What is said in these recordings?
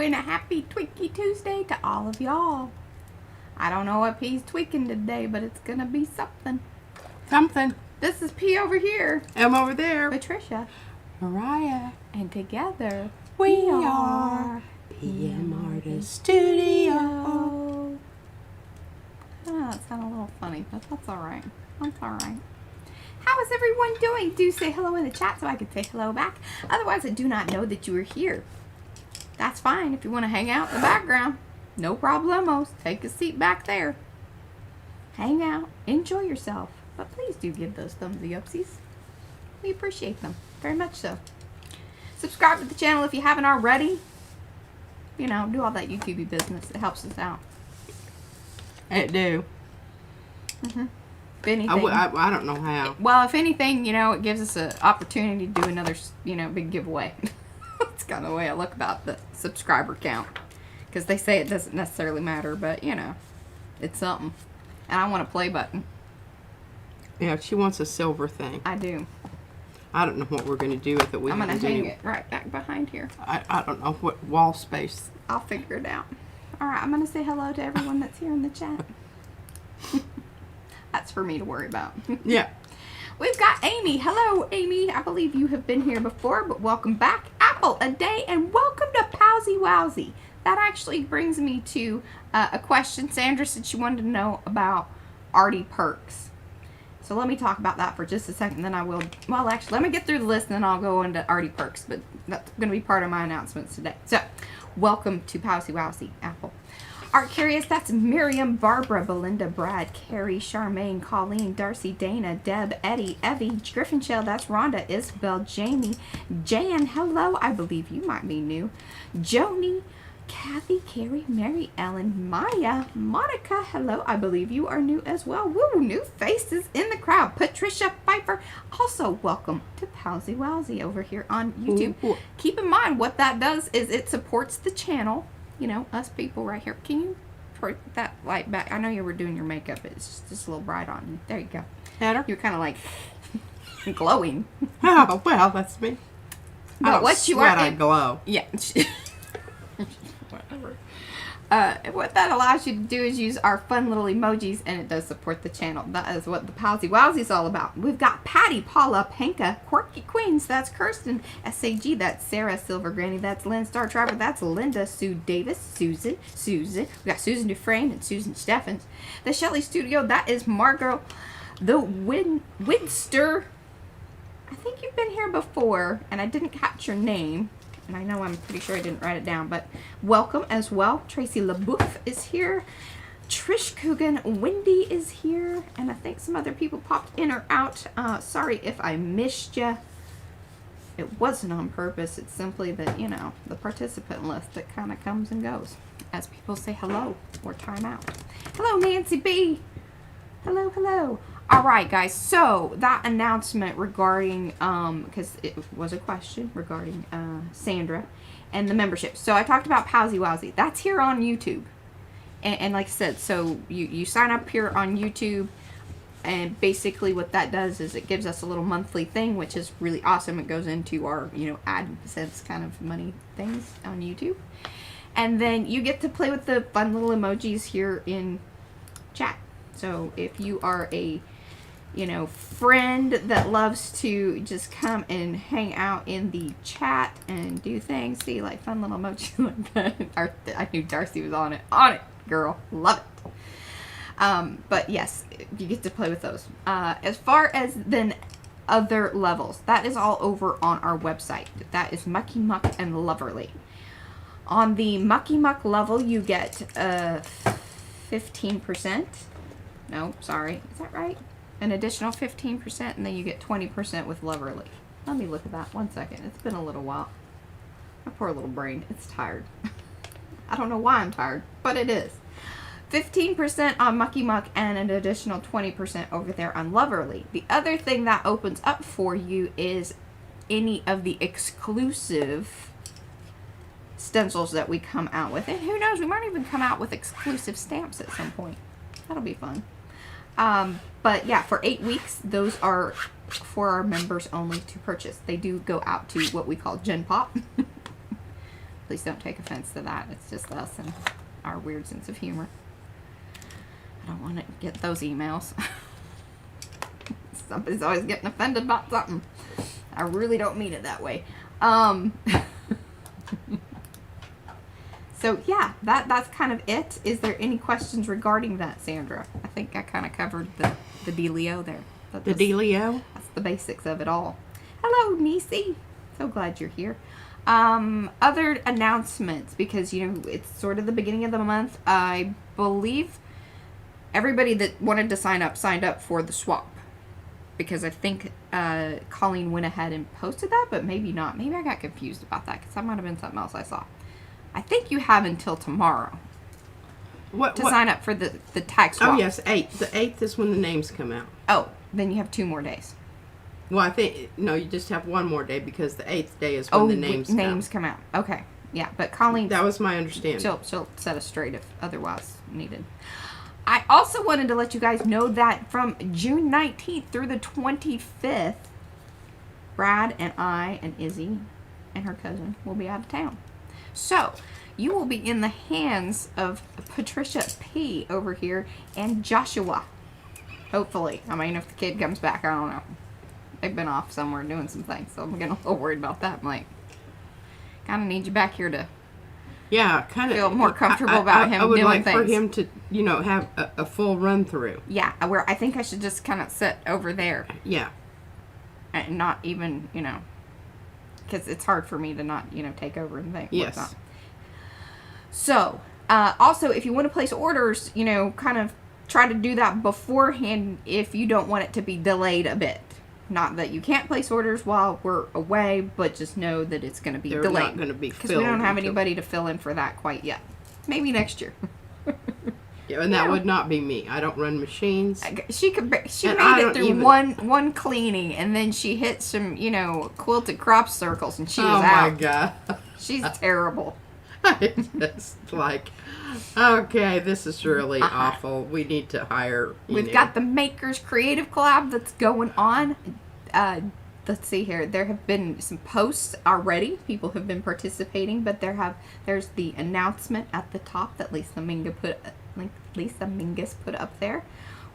and a happy Tweaky Tuesday to all of y'all. I don't know what P's tweaking today, but it's gonna be something. Something. This is P over here. M over there. Patricia. Mariah. And together We are PM Artist Studio. Oh, that sounded a little funny, but that's alright. That's alright. How is everyone doing? Do say hello in the chat so I can say hello back. Otherwise, I do not know that you are here. That's fine if you want to hang out in the background. No problemos. Take a seat back there. Hang out. Enjoy yourself. But please do give those thumbsy upsies. We appreciate them. Very much so. Subscribe to the channel if you haven't already. You know, do all that YouTube business. It helps us out. It do. If anything, I don't know how. well, if anything, you know, it gives us an opportunity to do another, you know, big giveaway. That's kind of the way I look about the subscriber count. Because they say it doesn't necessarily matter, but, you know, it's something. And I want a play button. Yeah, she wants a silver thing. I do. I don't know what we're going to do with it. I'm going to hang it right back behind here. I don't know what wall space. I'll figure it out. Alright, I'm going to say hello to everyone that's here in the chat. That's for me to worry about. Yeah. We've got Amy. Hello, Amy. I believe you have been here before, but welcome back. Apple a day, and welcome to Powsie Wowsie. That actually brings me to a question. Sandra said she wanted to know about arty perks. So let me talk about that for just a second, then I will. Well, actually, let me get through the list, and then I'll go into arty perks, but that's going to be part of my announcements today. So, welcome to Powsie Wowsie, Apple. Art Curious, that's Miriam, Barbara, Belinda, Brad, Carrie, Charmaine, Colleen, Darcy, Dana, Deb, Eddie, Evie, Griffin Shell, that's Rhonda, Isabel, Jamie, Jan, hello, I believe you might be new, Joni, Kathy, Carrie, Mary Ellen, Maya, Monica, hello, I believe you are new as well. Woo, new faces in the crowd. Patricia Pfeiffer, also welcome to Powsie Wowsie over here on YouTube. Ooh. Keep in mind what that does is it supports the channel. You know, us people right here. Can you put that light back? I know you were doing your makeup. It's just a little bright on you. There you go. Better? You're kind of like glowing. Oh, well, that's me. But what you are, I glow. yeah. Whatever. What that allows you to do is use our fun little emojis, and it does support the channel. That is what the Powsie Wowsie is all about. We've got Patty, Paula, Panka, Quirky Queens, that's Kirsten, SAG, that's Sarah, Silver Granny, that's Lynn, Star Trapper, that's Linda, Sue Davis, Susan, we got Susan Dufresne and Susan Steffens. The Shelley Studio, that is Margot, the Widster. I think you've been here before, and I didn't catch your name. And I know I'm pretty sure I didn't write it down, but welcome as well. Tracy LaBouffe is here. Trish Coogan, Wendy is here, and I think some other people popped in or out. Sorry if I missed you. It wasn't on purpose. It's simply that, you know, the participant list that kind of comes and goes as people say hello or time out. Hello, Nancy B. Hello, hello. All right, guys, so that announcement regarding, because it was a question regarding Sandra and the membership. So I talked about Powsie Wowsie. That's here on YouTube. And like I said, so you sign up here on YouTube, and basically what that does is it gives us a little monthly thing, which is really awesome. It goes into our, you know, AdSense kind of money things on YouTube. And then you get to play with the fun little emojis here in chat. So if you are a, you know, friend that loves to just come and hang out in the chat and do things, see, like fun little emojis like that. I knew Darcy was on it, girl, love it. But yes, you get to play with those. As far as then other levels, that is all over on our website. That is Mucky Muck and Loverly. On the Mucky Muck level, you get 15%. No, sorry, is that right? An additional 15%, and then you get 20% with Loverly. Let me look at that 1 second. It's been a little while. My poor little brain, it's tired. I don't know why I'm tired, but it is. 15% on Mucky Muck and an additional 20% over there on Loverly. The other thing that opens up for you is any of the exclusive stencils that we come out with. And who knows, we might even come out with exclusive stamps at some point. That'll be fun. But yeah, for 8 weeks, those are for our members only to purchase. They do go out to what we call Gen Pop. Please don't take offense to that. It's just us and our weird sense of humor. I don't want to get those emails. Somebody's always getting offended about something. I really don't mean it that way. So yeah, that's kind of it. Is there any questions regarding that, Sandra? I think I kind of covered the dealio there. The dealio? That's the basics of it all. Hello, Nisi. So glad you're here. Other announcements, because, you know, it's sort of the beginning of the month. I believe everybody that wanted to sign up signed up for the swap. Because I think Colleen went ahead and posted that, but maybe not. Maybe I got confused about that, because that might have been something else I saw. I think you have until tomorrow to sign up for the tag swap. Oh, yes, 8th. The 8th is when the names come out. Oh, then you have 2 more days. Well, I think, no, you just have 1 more day, because the 8th day is when the names come out. Okay, yeah, but Colleen... That was my understanding. She'll set us straight if otherwise needed. I also wanted to let you guys know that from June 19th through the 25th, Brad and I and Izzy and her cousin will be out of town. So, you will be in the hands of Patricia P. over here and Joshua. Hopefully. I mean, if the kid comes back, I don't know. They've been off somewhere doing some things, so I'm getting a little worried about that. I'm like, kind of need you back here to kind of feel more comfortable about him doing things. I would like for him to, you know, have a full run through. Yeah, where I think I should just kind of sit over there. Yeah. And not even, you know, because it's hard for me to not, you know, take over and things. Yes. Like that. So, also, if you want to place orders, you know, kind of try to do that beforehand if you don't want it to be delayed a bit. Not that you can't place orders while we're away, but just know that it's going to be delayed. They're not going to be filled. Because we don't have anybody to fill in for that quite yet. Maybe next year. Yeah, and that would not be me. I don't run machines. She made it through one cleaning, and then she hit some, you know, quilted crop circles, and she was out. Oh, my God. She's terrible. I just like, okay, this is really awful. We need to hire, We've got the Makers Creative Collab that's going on. Let's see here. There have been some posts already. People have been participating, but there's the announcement at the top that Lisa Mingus put up there.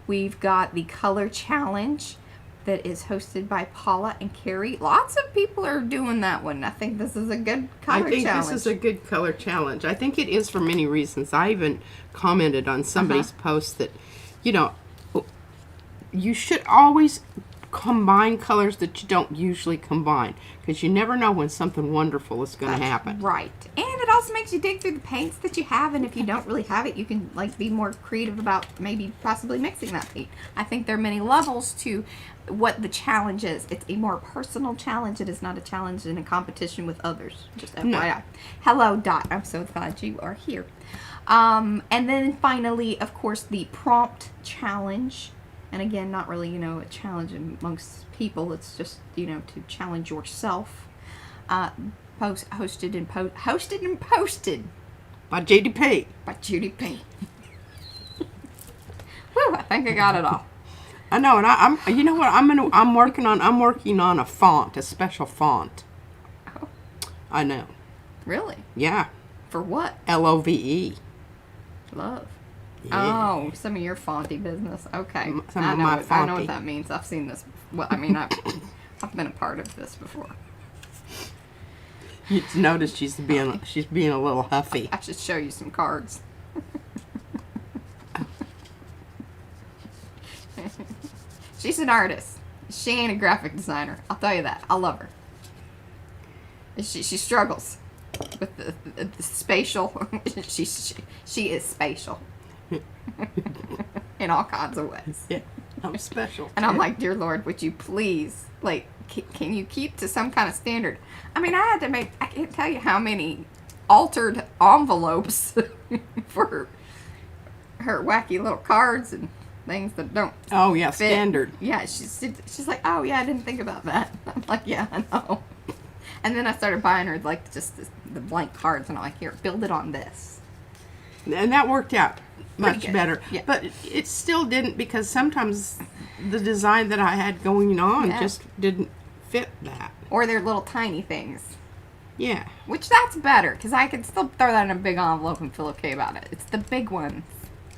We've got the color challenge that is hosted by Paula and Carrie. Lots of people are doing that one. I think this is a good color challenge. I think this is a good color challenge. I think it is for many reasons. I even commented on somebody's post that, you know, you should always combine colors that you don't usually combine, because you never know when something wonderful is going to happen. Right. And it also makes you dig through the paints that you have, and if you don't really have it, you can like be more creative about maybe possibly mixing that paint. I think there are many levels to what the challenge is. It's a more personal challenge. It is not a challenge in a competition with others. Just FYI. No. Hello, Dot. I'm so glad you are here. And then finally, of course, the prompt challenge. And again, not really, you know, a challenge amongst people. It's just, you know, to challenge yourself. Hosted and posted by JDP. By Judy P. Whew, I think I got it all. I know, and I'm. You know what? I'm working on a font, a special font. Oh. I know. Really? Yeah. For what? LOVE. Love. Yeah. Oh, some of your fonty business. Okay. I know what that means. I've seen this. Well, I mean, I've been a part of this before. You notice she's being a little huffy. I should show you some cards. She's an artist. She ain't a graphic designer. I'll tell you that. I love her. She struggles with the spatial. She is spatial. In all kinds of ways. Yeah, I'm special. And I'm like, dear Lord, would you please, like, can you keep to some kind of standard? I mean, I can't tell you how many altered envelopes for her wacky little cards and things that don't Oh, yeah, fit. standard. Yeah, she's like, oh, yeah, I didn't think about that. I'm like, yeah, I know. And then I started buying her, like, just the blank cards, and I'm like, here, build it on this. And that worked out much better. Yeah. But it still didn't, because sometimes the design that I had going on just didn't fit that. Or they're little tiny things. Yeah. Which that's better, because I can still throw that in a big envelope and feel okay about it. It's the big ones.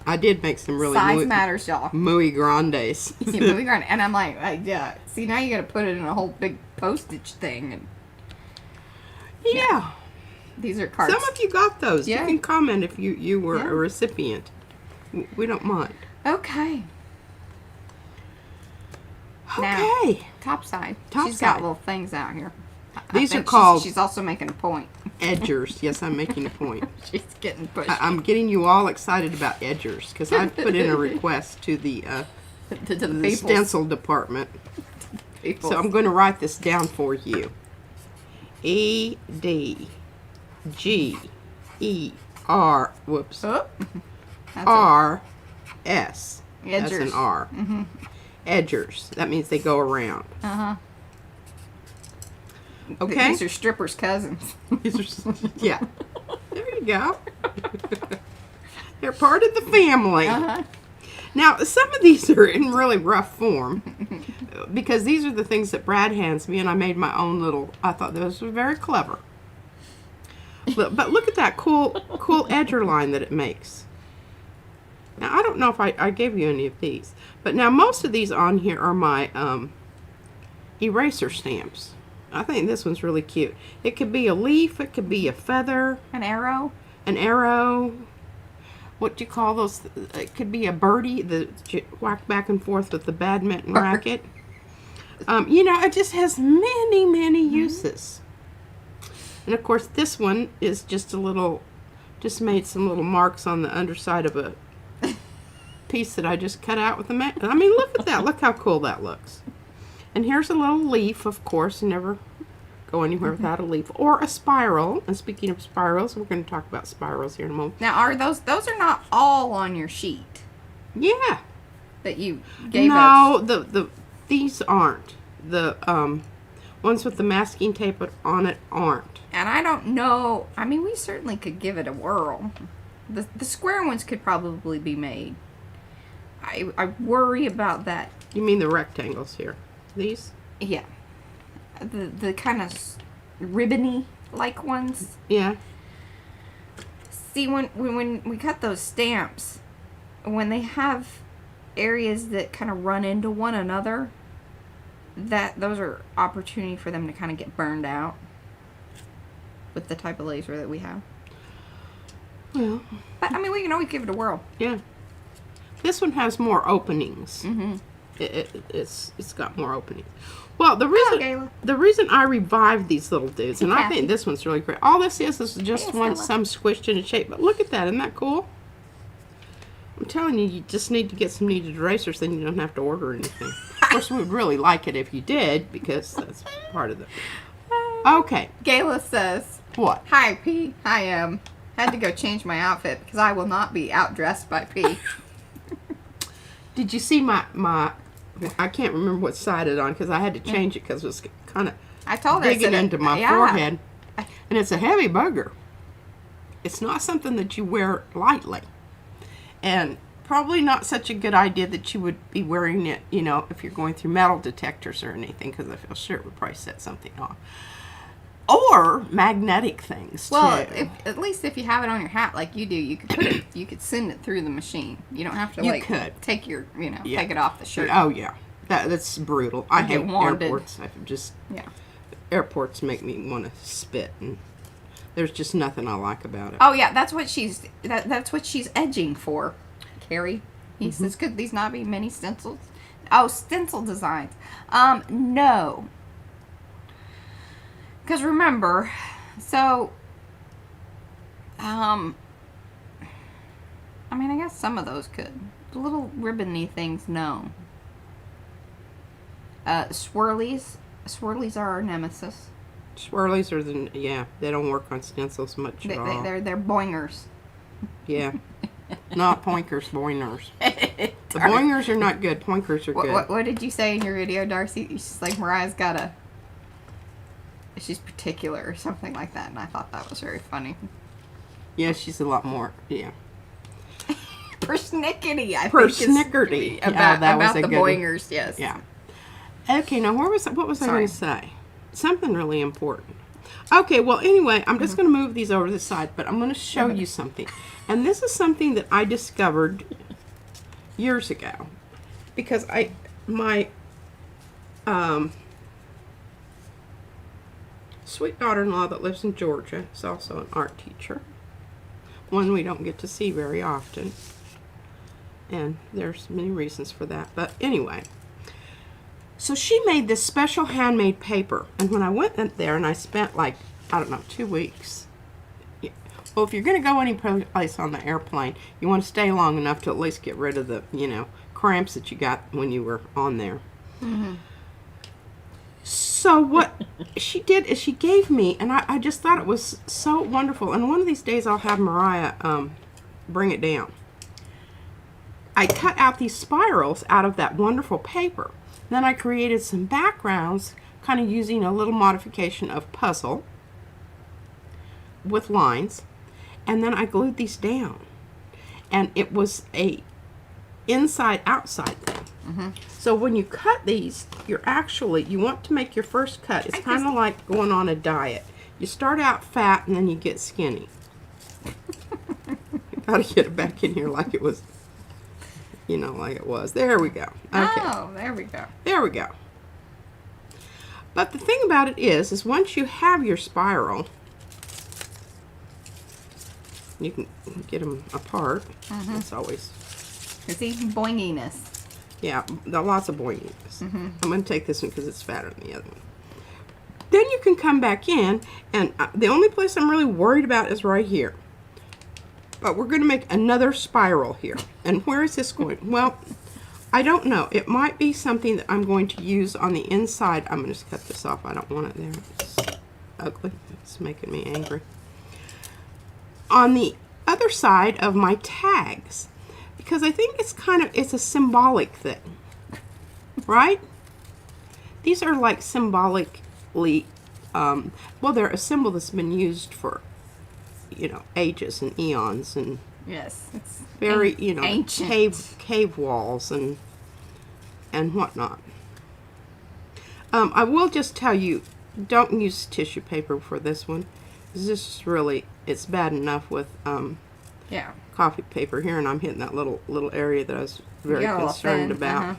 I did make some really Size matters, y'all. muy grandes. Yeah, moving around. And I'm like, yeah. See, now you got to put it in a whole big postage thing. And yeah. These are cards. Some of you got those. Yeah. You can comment if you were Yeah. a recipient. We don't mind. Okay. Okay. Now, top side. Top She's got side. little things out here. These are think called She's also making a point. edgers. Yes, I'm making a point. She's getting pushed I'm getting you all excited about edgers because I've put in a request to the to the the peoples. stencil department. Peoples. So I'm going to write this down for you. E-D-G-E-R. Whoops. Oh. That's R-S. That's Edgers. an R. Mm-hmm. Edgers. That means they go around. Uh-huh. Okay? These are strippers' cousins. Yeah. There you go. They're part of the family. Uh-huh. Now, some of these are in really rough form because these are the things that Brad hands me, and I made my own little. I thought those were very clever. But look at that cool edger line that it makes. Now, I don't know if I gave you any of these, but now most of these on here are my eraser stamps. I think this one's really cute. It could be a leaf, it could be a feather, An arrow. an arrow. What do you call those? It could be a birdie that you whack back and forth with the badminton racket. You know, it just has many, many uses. And of course, this one is just a little, just made some little marks on the underside of a piece that I just cut out with the I mean, look at that. Look how cool that looks. And here's a little leaf, of course. You never go anywhere without a leaf. Or a spiral. And speaking of spirals, we're going to talk about spirals here in a moment. Now, are those are not all on your sheet Yeah. that you gave us? No, these aren't. The ones with the masking tape on it aren't. And I don't know. I mean, we certainly could give it a whirl. The square ones could probably be made. I worry about that. You mean the rectangles here? These? Yeah. The kind of ribbony like ones. Yeah. See, when we cut those stamps, when they have areas that kind of run into one another, those are opportunity for them to kind of get burned out with the type of laser that we have. Well. But I mean, we can always give it a whirl. Yeah. This one has more openings. Mm-hmm. It's got more openings. Well, Gayla. the reason I revived these little dudes, and I Kathy. think this one's really great. All this is just Hey, one Stella. some squished into shape. But look at that, isn't that cool? I'm telling you, you just need to get some kneaded erasers, then you don't have to order anything. Of course, we'd really like it if you did, because that's part of the. Okay, Gayla says, what? "Hi P, I had to go change my outfit because I will not be outdressed by P." Did you see my? I can't remember what side it's on because I had to change it because it was kind of I told her I digging said, into my yeah. forehead, and it's a heavy booger. It's not something that you wear lightly, and probably not such a good idea that you would be wearing it, you know, if you're going through metal detectors or anything, because I feel sure it would probably set something off. Or magnetic things Well, too. at least if you have it on your hat like you do, you could put it. You could send it through the machine. You don't have to You like could. take your Yeah. take it off the shirt. Oh yeah, that's brutal. I get hate wanded. airports. I just Yeah. airports make me want to spit, and there's just nothing I like about it. Oh yeah, that's what she's edging for, Carrie. He says, "Could these not be mini stencils?" Oh, stencil designs. No. Because remember, so, I mean, I guess some of those could. The little ribbony things, no. Swirlies. Swirlies are our nemesis. Swirlies are they don't work on stencils much at all. They're boingers. Yeah. Not poinkers, boingers. The boingers are not good. Poinkers are good. What did you say in your video, Darcy? She's like, Mariah's got she's particular or something like that, and I thought that was very funny. Yeah, she's a lot more, yeah. Persnickety, I think. Persnickerty. About that was a the good one. boingers, yes. Yeah. Okay, now what was I Sorry. going to say? Something really important. Okay, well, anyway, I'm just going to move these over to the side, but I'm going to show you something. And this is something that I discovered years ago. Because my sweet daughter-in-law that lives in Georgia is also an art teacher. One we don't get to see very often. And there's many reasons for that. But anyway. So she made this special handmade paper. And when I went in there and I spent like, I don't know, 2 weeks. Well, if you're going to go any place on the airplane, you want to stay long enough to at least get rid of the, cramps that you got when you were on there. Mm-hmm. So what she did is she gave me, and I just thought it was so wonderful. And one of these days I'll have Mariah bring it down. I cut out these spirals out of that wonderful paper. Then I created some backgrounds, kind of using a little modification of puzzle with lines. And then I glued these down. And it was a inside-outside thing. Mm-hmm. So when you cut these, you want to make your first cut. It's kind of like going on a diet. You start out fat and then you get skinny. You gotta get it back in here like it was, like it was. There we go. Okay. Oh, there we go. There we go. But the thing about it is once you have your spiral, you can get them apart. Mm-hmm. It's always... See, boinginess. Yeah, lots of boinginess. Mm-hmm. I'm going to take this one because it's fatter than the other one. Then you can come back in, and the only place I'm really worried about is right here. But we're going to make another spiral here. And where is this going? Well, I don't know. It might be something that I'm going to use on the inside. I'm going to just cut this off. I don't want it there. It's ugly. It's making me angry. On the other side of my tags. Because I think it's a symbolic thing, right? These are like symbolically, they're a symbol that's been used for, ages and eons, and yes, it's very, ancient cave walls and whatnot. I will just tell you, don't use tissue paper for this one. This is really, it's bad enough with yeah. coffee paper here, and I'm hitting that little area that I was very concerned about. Uh-huh.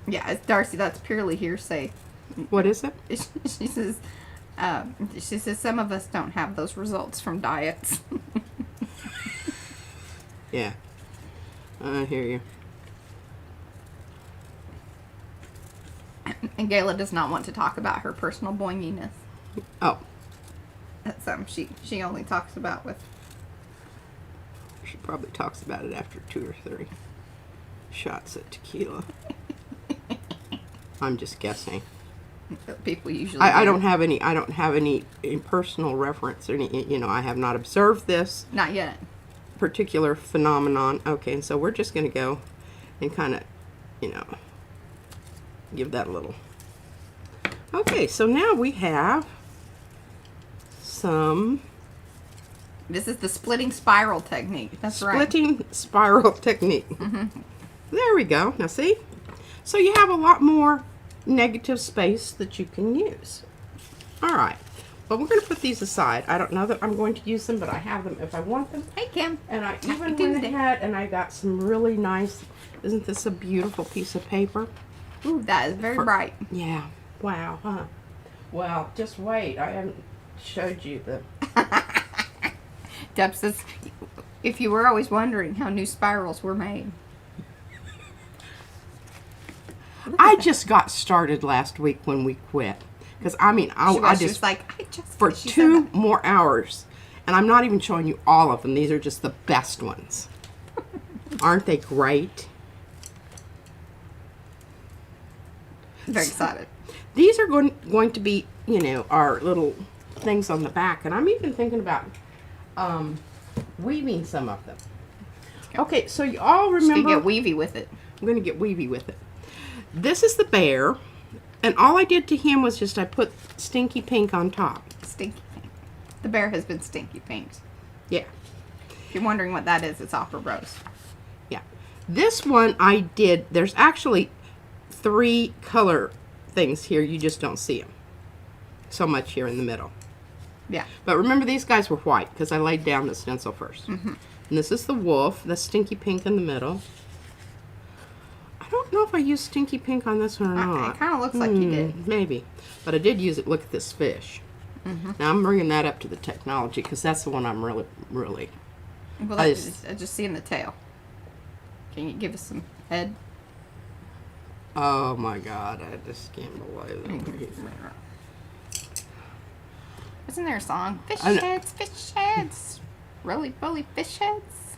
Yeah, it's Darcy. That's purely hearsay. What is it? She says some of us don't have those results from diets. Yeah, I hear you. And Gayla does not want to talk about her personal boinginess. Oh. That's something she only talks about with... She probably talks about it after 2 or 3 shots of tequila. I'm just guessing. People usually I don't have any personal reference or any, I have not observed this. Not yet. Particular phenomenon. Okay, and so we're just going to go and kind of, give that a little. Okay, so now we have some... This is the splitting spiral technique. That's right. Splitting spiral technique. Mm-hmm. There we go. Now see? So you have a lot more negative space that you can use. All right. Well, we're going to put these aside. I don't know that I'm going to use them, but I have them if I want them. Hey, Kim. And I even went ahead and I got some really nice... Isn't this a beautiful piece of paper? Ooh, that is very bright. Yeah. Wow, huh? Well, just wait. I haven't showed you the... Deb says, if you were always wondering how new spirals were made. I just got started last week when we quit. Because, I just for 2 more hours. And I'm not even showing you all of them. These are just the best ones. Aren't they great? Very excited. These are going to be, our little things on the back. And I'm even thinking about weaving some of them. Okay, so you all remember... She's going to get weavy with it. I'm going to get weavy with it. This is the bear. And all I did to him was I put stinky pink on top. Stinky pink. The bear has been stinky pink. Yeah. If you're wondering what that is, it's opera rose. Yeah. This one I did, there's actually 3 color things here. You just don't see them so much here in the middle. Yeah. But remember, these guys were white because I laid down the stencil first. And this is the wolf, the stinky pink in the middle. I don't know if I used stinky pink on this one or not. It kind of looks like you did. Maybe. But I did use it. Look at this fish. Now I'm bringing that up to the technology because that's the one I'm really. Well, I just seeing the tail. Can you give us some head? Oh my God! I just can't believe it. Isn't there a song? Fish heads, roly poly fish heads.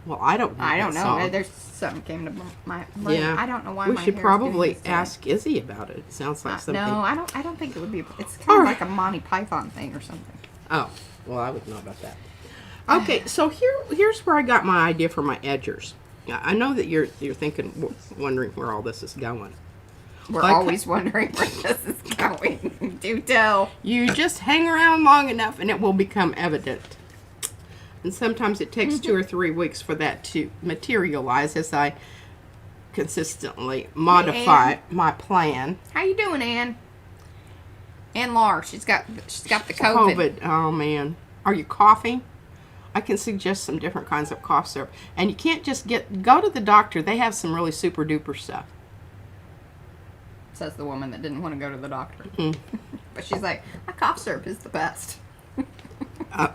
Well, I don't know. I don't know. Song. There's something came to my brain. Yeah. I don't know why. We my should hair is probably doing this today. ask Izzy about it. It sounds like something. No, I don't think it would be. It's kind of like a Monty Python thing or something. Oh, well, I would know about that. Okay, so here's where I got my idea for my edgers. I know that you're thinking, wondering where all this is going. We're always wondering where this is going. Do tell. You just hang around long enough and it will become evident. And sometimes it takes 2 or 3 weeks for that to materialize as I consistently modify my plan. How you doing, Ann? Ann Laura, she's got the COVID. Oh man, are you coughing? I can suggest some different kinds of cough syrup, and you can't just go to the doctor. They have some really super duper stuff. Says the woman that didn't want to go to the doctor. But she's like, my cough syrup is the best.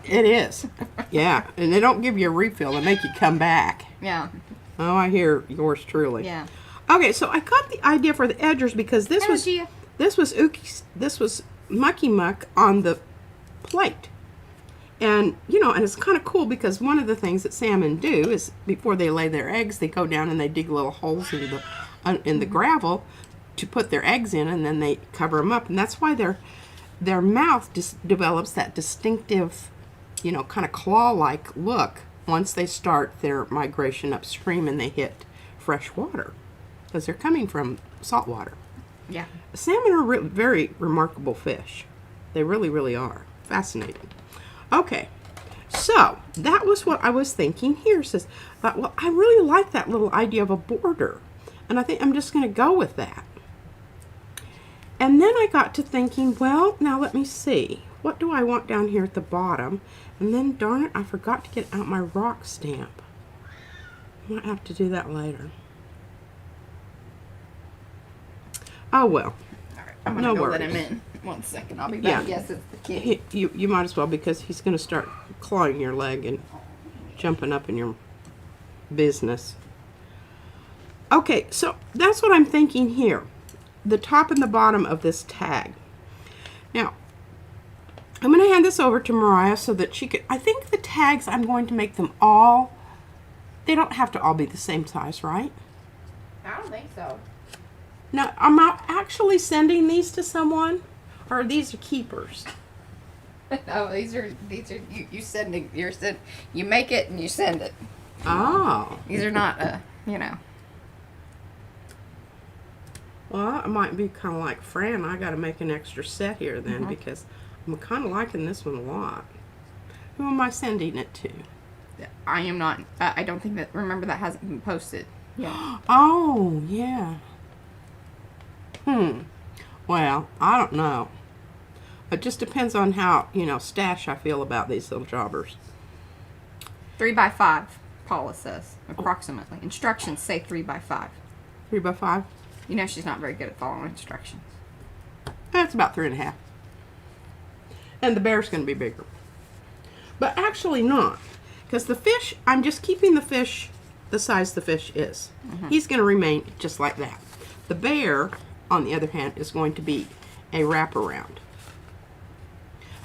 It is, yeah, and they don't give you a refill. They make you come back. Yeah. Oh, I hear yours truly. Yeah. Okay, so I got the idea for the edgers because this was mucky muck on the plate. And, and it's kind of cool because one of the things that salmon do is before they lay their eggs, they go down and they dig little holes in the gravel to put their eggs in, and then they cover them up. And that's why their mouth develops that distinctive, kind of claw-like look once they start their migration upstream and they hit fresh water because they're coming from salt water. Yeah. Salmon are very remarkable fish. They really, really are. Fascinating. Okay, so that was what I was thinking here. Says, well, I really like that little idea of a border, and I think I'm just going to go with that. And then I got to thinking, well, now let me see. What do I want down here at the bottom? And then, darn it, I forgot to get out my rock stamp. I might have to do that later. Oh, well. All right, I'm going to go let him in. 1 second, I'll be back. Yeah. Yes, it's the kid. You might as well because he's going to start clawing your leg and jumping up in your business. Okay, so that's what I'm thinking here. The top and the bottom of this tag. Now, I'm going to hand this over to Mariah so that she could, I think the tags, I'm going to make them all, they don't have to all be the same size, right? I don't think so. Now, am I actually sending these to someone? Or these are keepers? No, these are you sending. You make it and you send it. Oh. These are not Well, I might be kind of like Fran. I got to make an extra set here then because I'm kind of liking this one a lot. Who am I sending it to? I am not. I don't think that. Remember, that hasn't been posted. Yeah. Oh, yeah. Well, I don't know. It just depends on how, stash I feel about these little jobbers. 3x5, Paula says, approximately. Instructions say 3x5. 3x5? She's not very good at following instructions. That's about 3.5. And the bear's going to be bigger. But actually not. Because the fish, I'm just keeping the fish the size the fish is. He's going to remain just like that. The bear, on the other hand, is going to be a wraparound.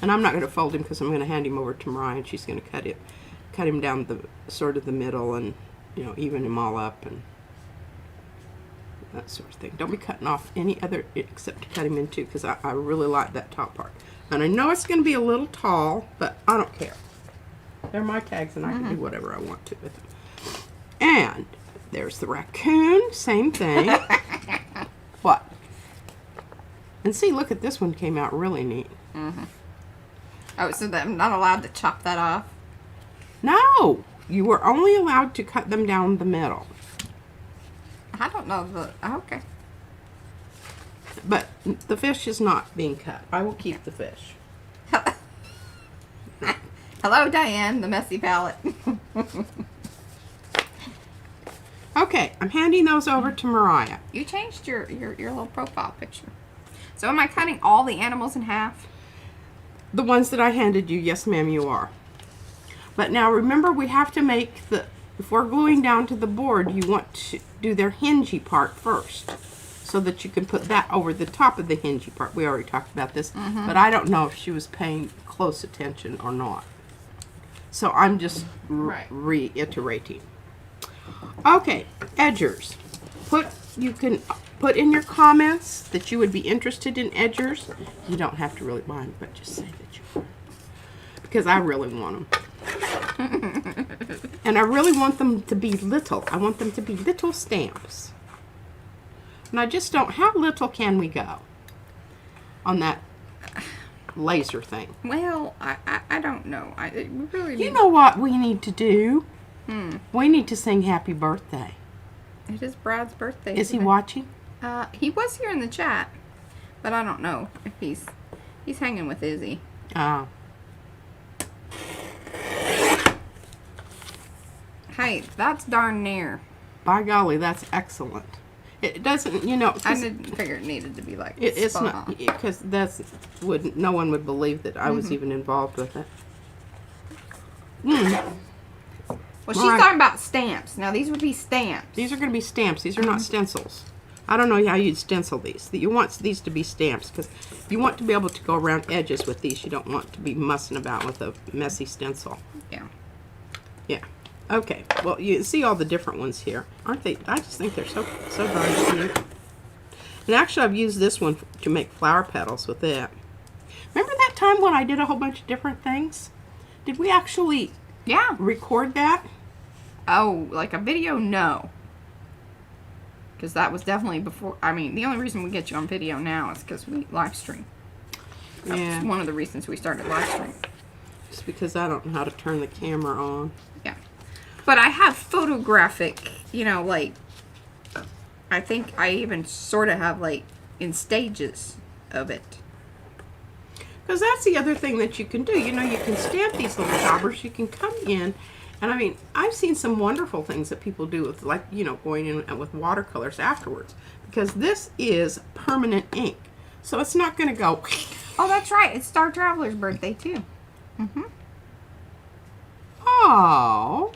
And I'm not going to fold him because I'm going to hand him over to Mariah and she's going to cut him down the sort of the middle and, even him all up and that sort of thing. Don't be cutting off any other except to cut him in two because I really like that top part. And I know it's going to be a little tall, but I don't care. They're my tags and I can do whatever I want to with them. And there's the raccoon, same thing. What? And see, look at this one came out really neat. Oh, so that I'm not allowed to chop that off? No, You were only allowed to cut them down the middle. I don't know okay. But the fish is not being cut. I will keep the fish. Hello, Diane, the messy palette. Okay, I'm handing those over to Mariah. You changed your little profile picture. So am I cutting all the animals in half? The ones that I handed you, yes ma'am, you are. But now remember, we have to make if we're gluing down to the board, you want to do their hingy part first, so that you can put that over the top of the hingy part. We already talked about this, but I don't know if she was paying close attention or not. So I'm just reiterating. Okay, edgers. You can put in your comments that you would be interested in edgers. You don't have to really buy them, but just say that you are, because I really want them. And I really want them to be little. I want them to be little stamps. And I just don't, how little can we go on that laser thing? Well, I don't know. We really You know what we need to do? We need to sing happy birthday. It is Brad's birthday. Is he watching? He was here in the chat, but I don't know if he's hanging with Izzy. Oh. Hey, that's darn near. By golly, that's excellent. It doesn't, you know. I didn't figure it needed to be like It's spot not, on. because no one would believe that I was even involved with it. Well, she's talking about stamps. Now, these would be stamps. These are going to be stamps. These are not stencils. I don't know how you'd stencil these. You want these to be stamps, because you want to be able to go around edges with these. You don't want to be mussing about with a messy stencil. Yeah. Yeah. Okay. Well, you see all the different ones here, aren't they? I just think they're so darn cute. And actually, I've used this one to make flower petals with it. Remember that time when I did a whole bunch of different things? Did we actually record that? Oh, like a video? No. Because that was definitely before. I mean, the only reason we get you on video now is because we live stream. That's one of the reasons we started live stream. Just because I don't know how to turn the camera on. Yeah. But I have photographic, like, I think I even sort of have, like, in stages of it. Because that's the other thing that you can do. You can stamp these little jobbers. You can come in. And I mean, I've seen some wonderful things that people do with, like, going in with watercolors afterwards. Because this is permanent ink. So it's not going to go. Oh, that's right. It's Star Traveler's birthday, too. Oh.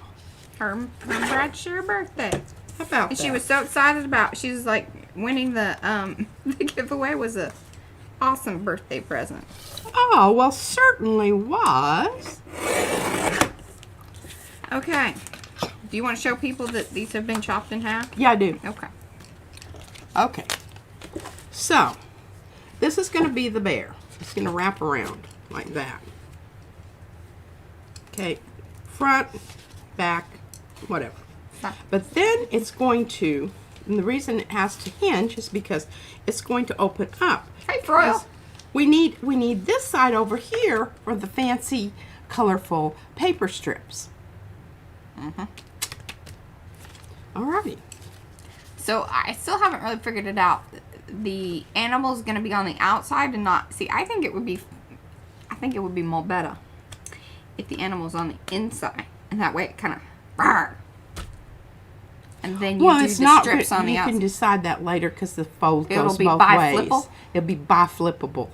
Her Brad's share birthday. How about And that? she was so excited about, she was like, winning the giveaway was a awesome birthday present. Oh, well, certainly was. Okay. Do you want to show people that these have been chopped in half? Yeah, I do. Okay. Okay. So, this is going to be the bear. It's going to wrap around like that. Okay. Front, back, whatever. But then it's going to, and the reason it has to hinge is because it's going to open up. Hey, Froyle. We need this side over here for the fancy, colorful paper strips. Alrighty. So I still haven't really figured it out. The animal's going to be on the outside and not. See, I think it would be more better if the animal's on the inside, and that way it kind of. And then you do the strips on the outside. You can decide that later because the fold It'll goes be both ways. bi-flippable? It'll be bi-flippable,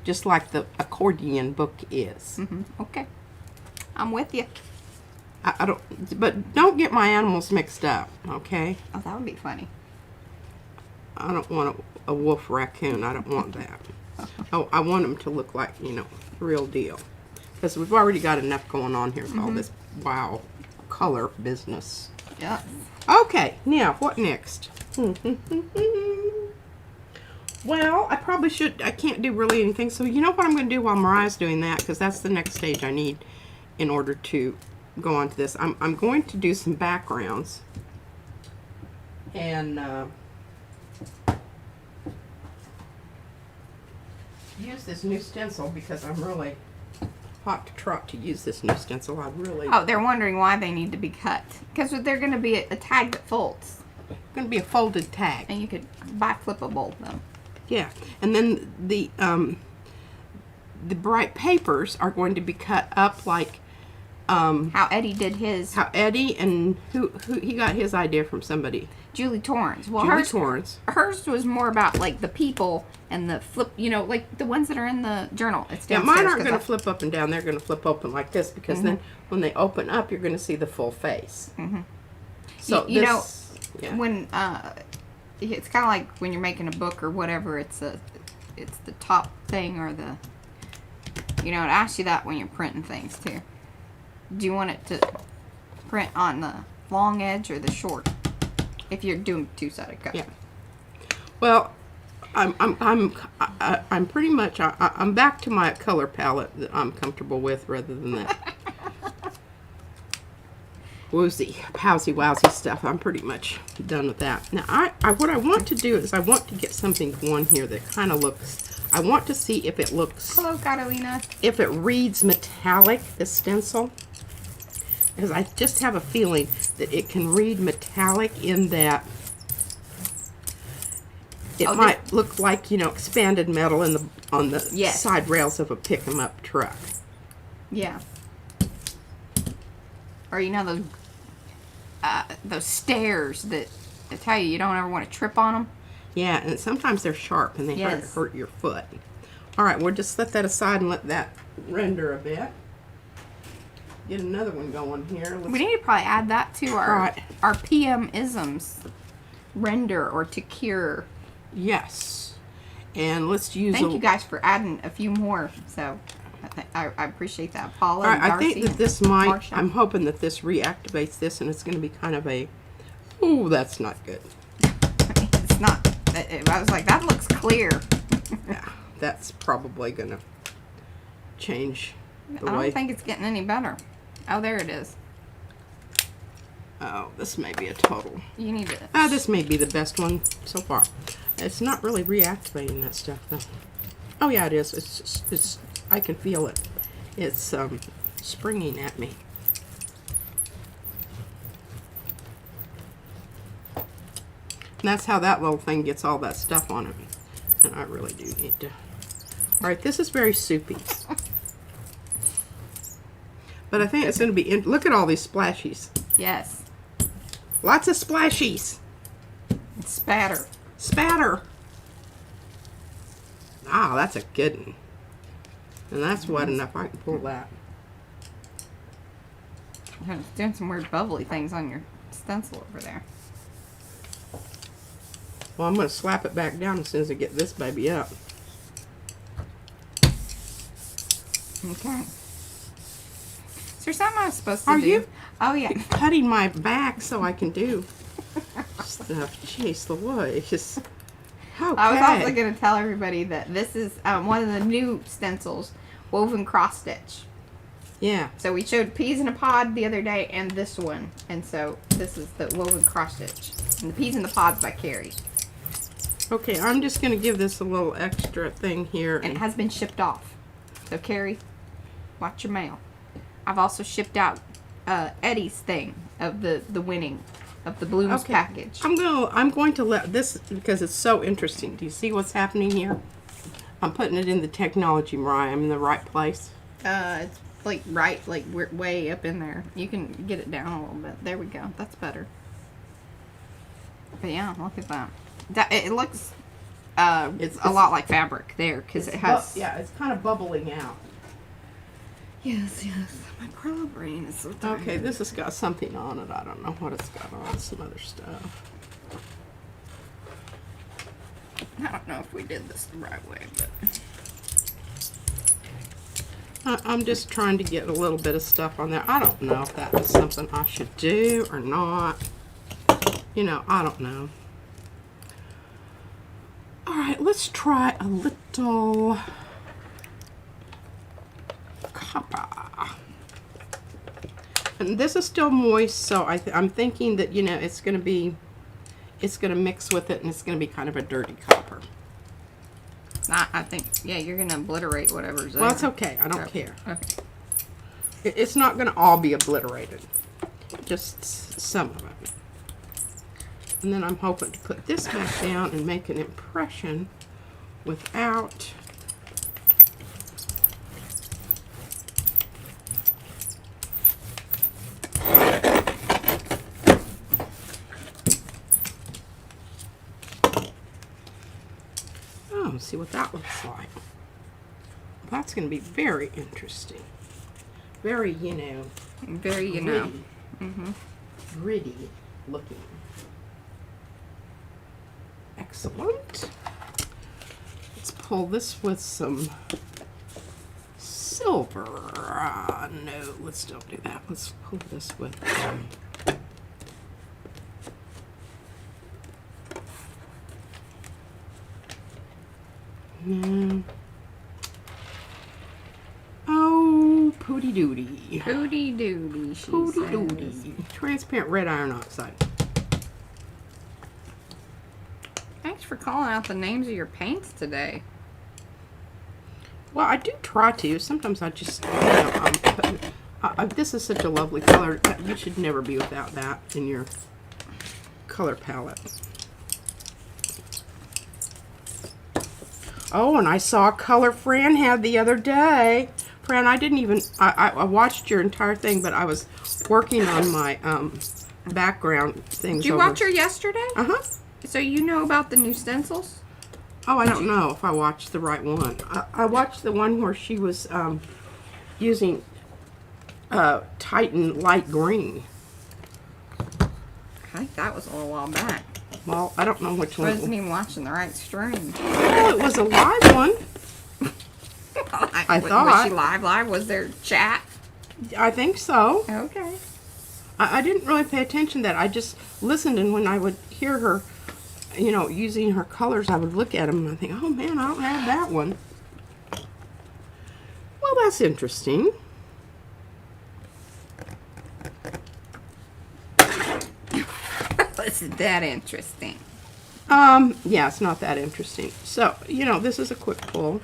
just like the accordion book is. Okay, I'm with you. I don't, but don't get my animals mixed up, okay? Oh, that would be funny. I don't want a wolf raccoon. I don't want that. Oh, I want them to look like, real deal. Because we've already got enough going on here with all this wow color business. Yeah. Okay, now what next? Well, I probably should. I can't do really anything. So you know what I'm going to do while Mariah's doing that, because that's the next stage I need in order to go on to this. I'm going to do some backgrounds and use this new stencil because I'm really hot to trot to use this new stencil. I really... Oh, they're wondering why they need to be cut. Because they're going to be a tag that folds. Going to be a folded tag. And you could buy flippable, though. Yeah. And then the bright papers are going to be cut up like... how Eddie did his. How Eddie and who he got his idea from somebody. Julie Torrance. Well, Julie Torrance. Hers was more about like the people and the flip, you know, like the ones that are in the journal. It's Yeah, downstairs. mine aren't going to flip up and down. They're going to flip open like this because then when they open up, you're going to see the full face. So you know, yeah. when it's kind of like when you're making a book or whatever. It's the top thing or the, you know, it asks you that when you're printing things too. Do you want it to print on the long edge or the short? If you're doing two-sided cut. Yeah. Well, I'm pretty much I'm back to my color palette that I'm comfortable with rather than that Powsie Wowsie stuff. I'm pretty much done with that. Now, what I want to do is I want to get something going here that kind of looks. I want to see if it looks. Hello, Catalina. If it reads metallic, this stencil. Because I just have a feeling that it can read metallic in that it might look like, you know, expanded metal on the side rails of a pick-em-up truck. Yeah. Or you know those stairs that I tell you don't ever want to trip on them. Yeah, and sometimes they're sharp and they hurt your foot. All right, we'll just set that aside and let that render a bit. Get another one going here. We need to probably add that to our PM-isms. Render or to cure. Yes. And let's use Thank you guys for adding a few more. So I appreciate that. Paula and Darcy. I think that this might, I'm hoping that this reactivates this and it's going to be kind of a, oh, that's not good. It's not, I was like, that looks clear. Yeah, that's probably going to change the way. I don't think it's getting any better. Oh, there it is. Oh, this may be a total. You need it. This may be the best one so far. It's not really reactivating that stuff, though. Oh, yeah, it is. It's I can feel it. It's springing at me. And that's how that little thing gets all that stuff on it. And I really do need to. All right, this is very soupy. But I think it's going to be, look at all these splashies. Yes. Lots of splashies. Spatter. Spatter. Ah, that's a good one. And that's wet enough. I can pull that. It's doing some weird bubbly things on your stencil over there. Well, I'm going to slap it back down as soon as I get this baby up. Okay. Is there something I was supposed to do? Are you? Oh, yeah. Cutting my back so I can do stuff. Jeez Louise. Okay. I was also going to tell everybody that this is one of the new stencils, woven cross stitch. Yeah. So we showed Peas in a Pod the other day and this one. And so this is the woven cross stitch. And the Peas in the Pod's by Carrie. Okay, I'm just going to give this a little extra thing here. And it has been shipped off. So Carrie, watch your mail. I've also shipped out Eddie's thing of the winning of the Blooms package. I'm going to let this, because it's so interesting. Do you see what's happening here? I'm putting it in the technology, Mariah. I'm in the right place. It's like we're way up in there. You can get it down a little bit. There we go. That's better. But yeah, look at that. It looks it's a lot like fabric there because it has. Yeah, it's kind of bubbling out. Yes. My poor little brain is so tired. Okay, this has got something on it. I don't know what it's got on. Some other stuff. I don't know if we did this the right way, but I'm just trying to get a little bit of stuff on there. I don't know if that was something I should do or not. You know, I don't know. All right, let's try a little copper. And this is still moist, so I'm thinking that, you know, it's going to mix with it and it's going to be kind of a dirty copper. I think, yeah, you're going to obliterate whatever's there. Well, it's okay. I don't care. Okay. It's not going to all be obliterated. Just some of it. And then I'm hoping to put this back down and make an impression without... Oh, see what that looks like. That's going to be very interesting. Very, you know... Very, you know. Mm-hmm. Gritty looking. Excellent. Let's pull this with some silver. No, let's don't do that. Let's pull this with no. Oh, pooty doody. Pooty doody, she Pooty says. doody. Transparent red iron oxide. Thanks for calling out the names of your paints today. Well, I do try to. Sometimes I just, you know, this is such a lovely color. You should never be without that in your color palette. Oh, and I saw a color Fran had the other day. Fran, I didn't even, I watched your entire thing, but I was working on my background things. Did you watch her yesterday? Uh-huh. So you know about the new stencils? Oh, I don't know if I watched the right one. I watched the one where she was using Titan light green. I think that was a little while back. Well, I don't know which I one. wasn't even watching the right stream. Oh, it was a live one. I thought. Was she live? Was there chat? I think so. Okay. I didn't really pay attention to that. I just listened, and when I would hear her, you know, using her colors, I would look at them and I think, oh man, I don't have that one. Well, that's interesting. Isn't that interesting? Yeah, it's not that interesting. So, you know, this is a quick pull.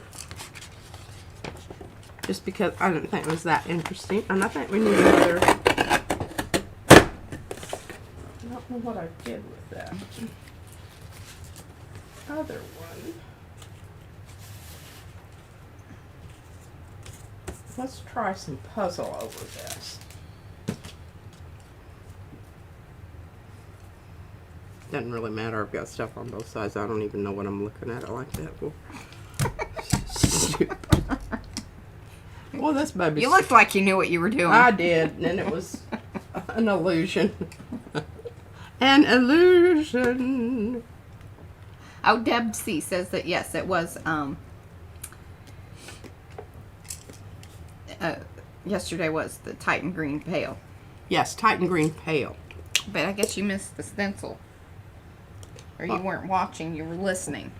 Just because I didn't think it was that interesting. And I think we need another... I don't know what I did with that other one. Let's try some puzzle over this. Doesn't really matter. I've got stuff on both sides. I don't even know what I'm looking at. I like that. Well, this baby. You looked like you knew what you were doing. I did, and it was an illusion. An illusion. Oh, Deb C says that yes, it was. Yesterday was the Titan Green Pale. Yes, Titan Green Pale. But I guess you missed the stencil. Or you weren't watching, you were listening.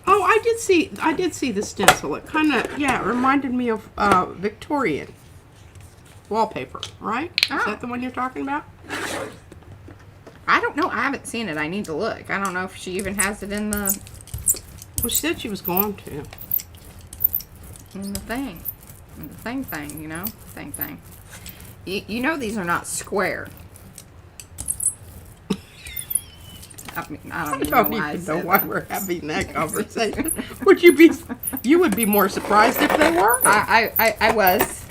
Oh, I did see the stencil. It kind of, yeah, it reminded me of Victorian wallpaper, right? Oh. Is that the one you're talking about? I don't know. I haven't seen it. I need to look. I don't know if she even has it in the... Well, she said she was going to. In the thing. In the thing, you know? Thing. You know these are not square. I mean, I don't even know why we're having that conversation. You would be more surprised if they were. I was.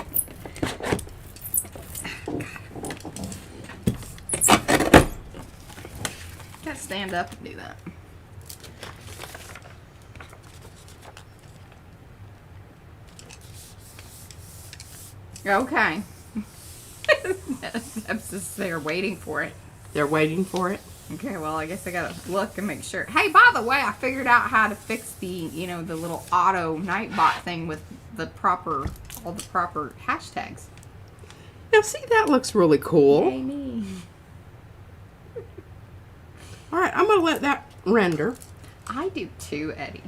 Gotta stand up and do that. Okay. Deb's just there waiting for it. They're waiting for it. Okay, well, I guess I gotta look and make sure. Hey, by the way, I figured out how to fix the, you know, the little auto Nightbot thing with the proper, all the proper hashtags. Now, see, that looks really cool. Yay me. All right, I'm gonna let that render. I do too, Eddie.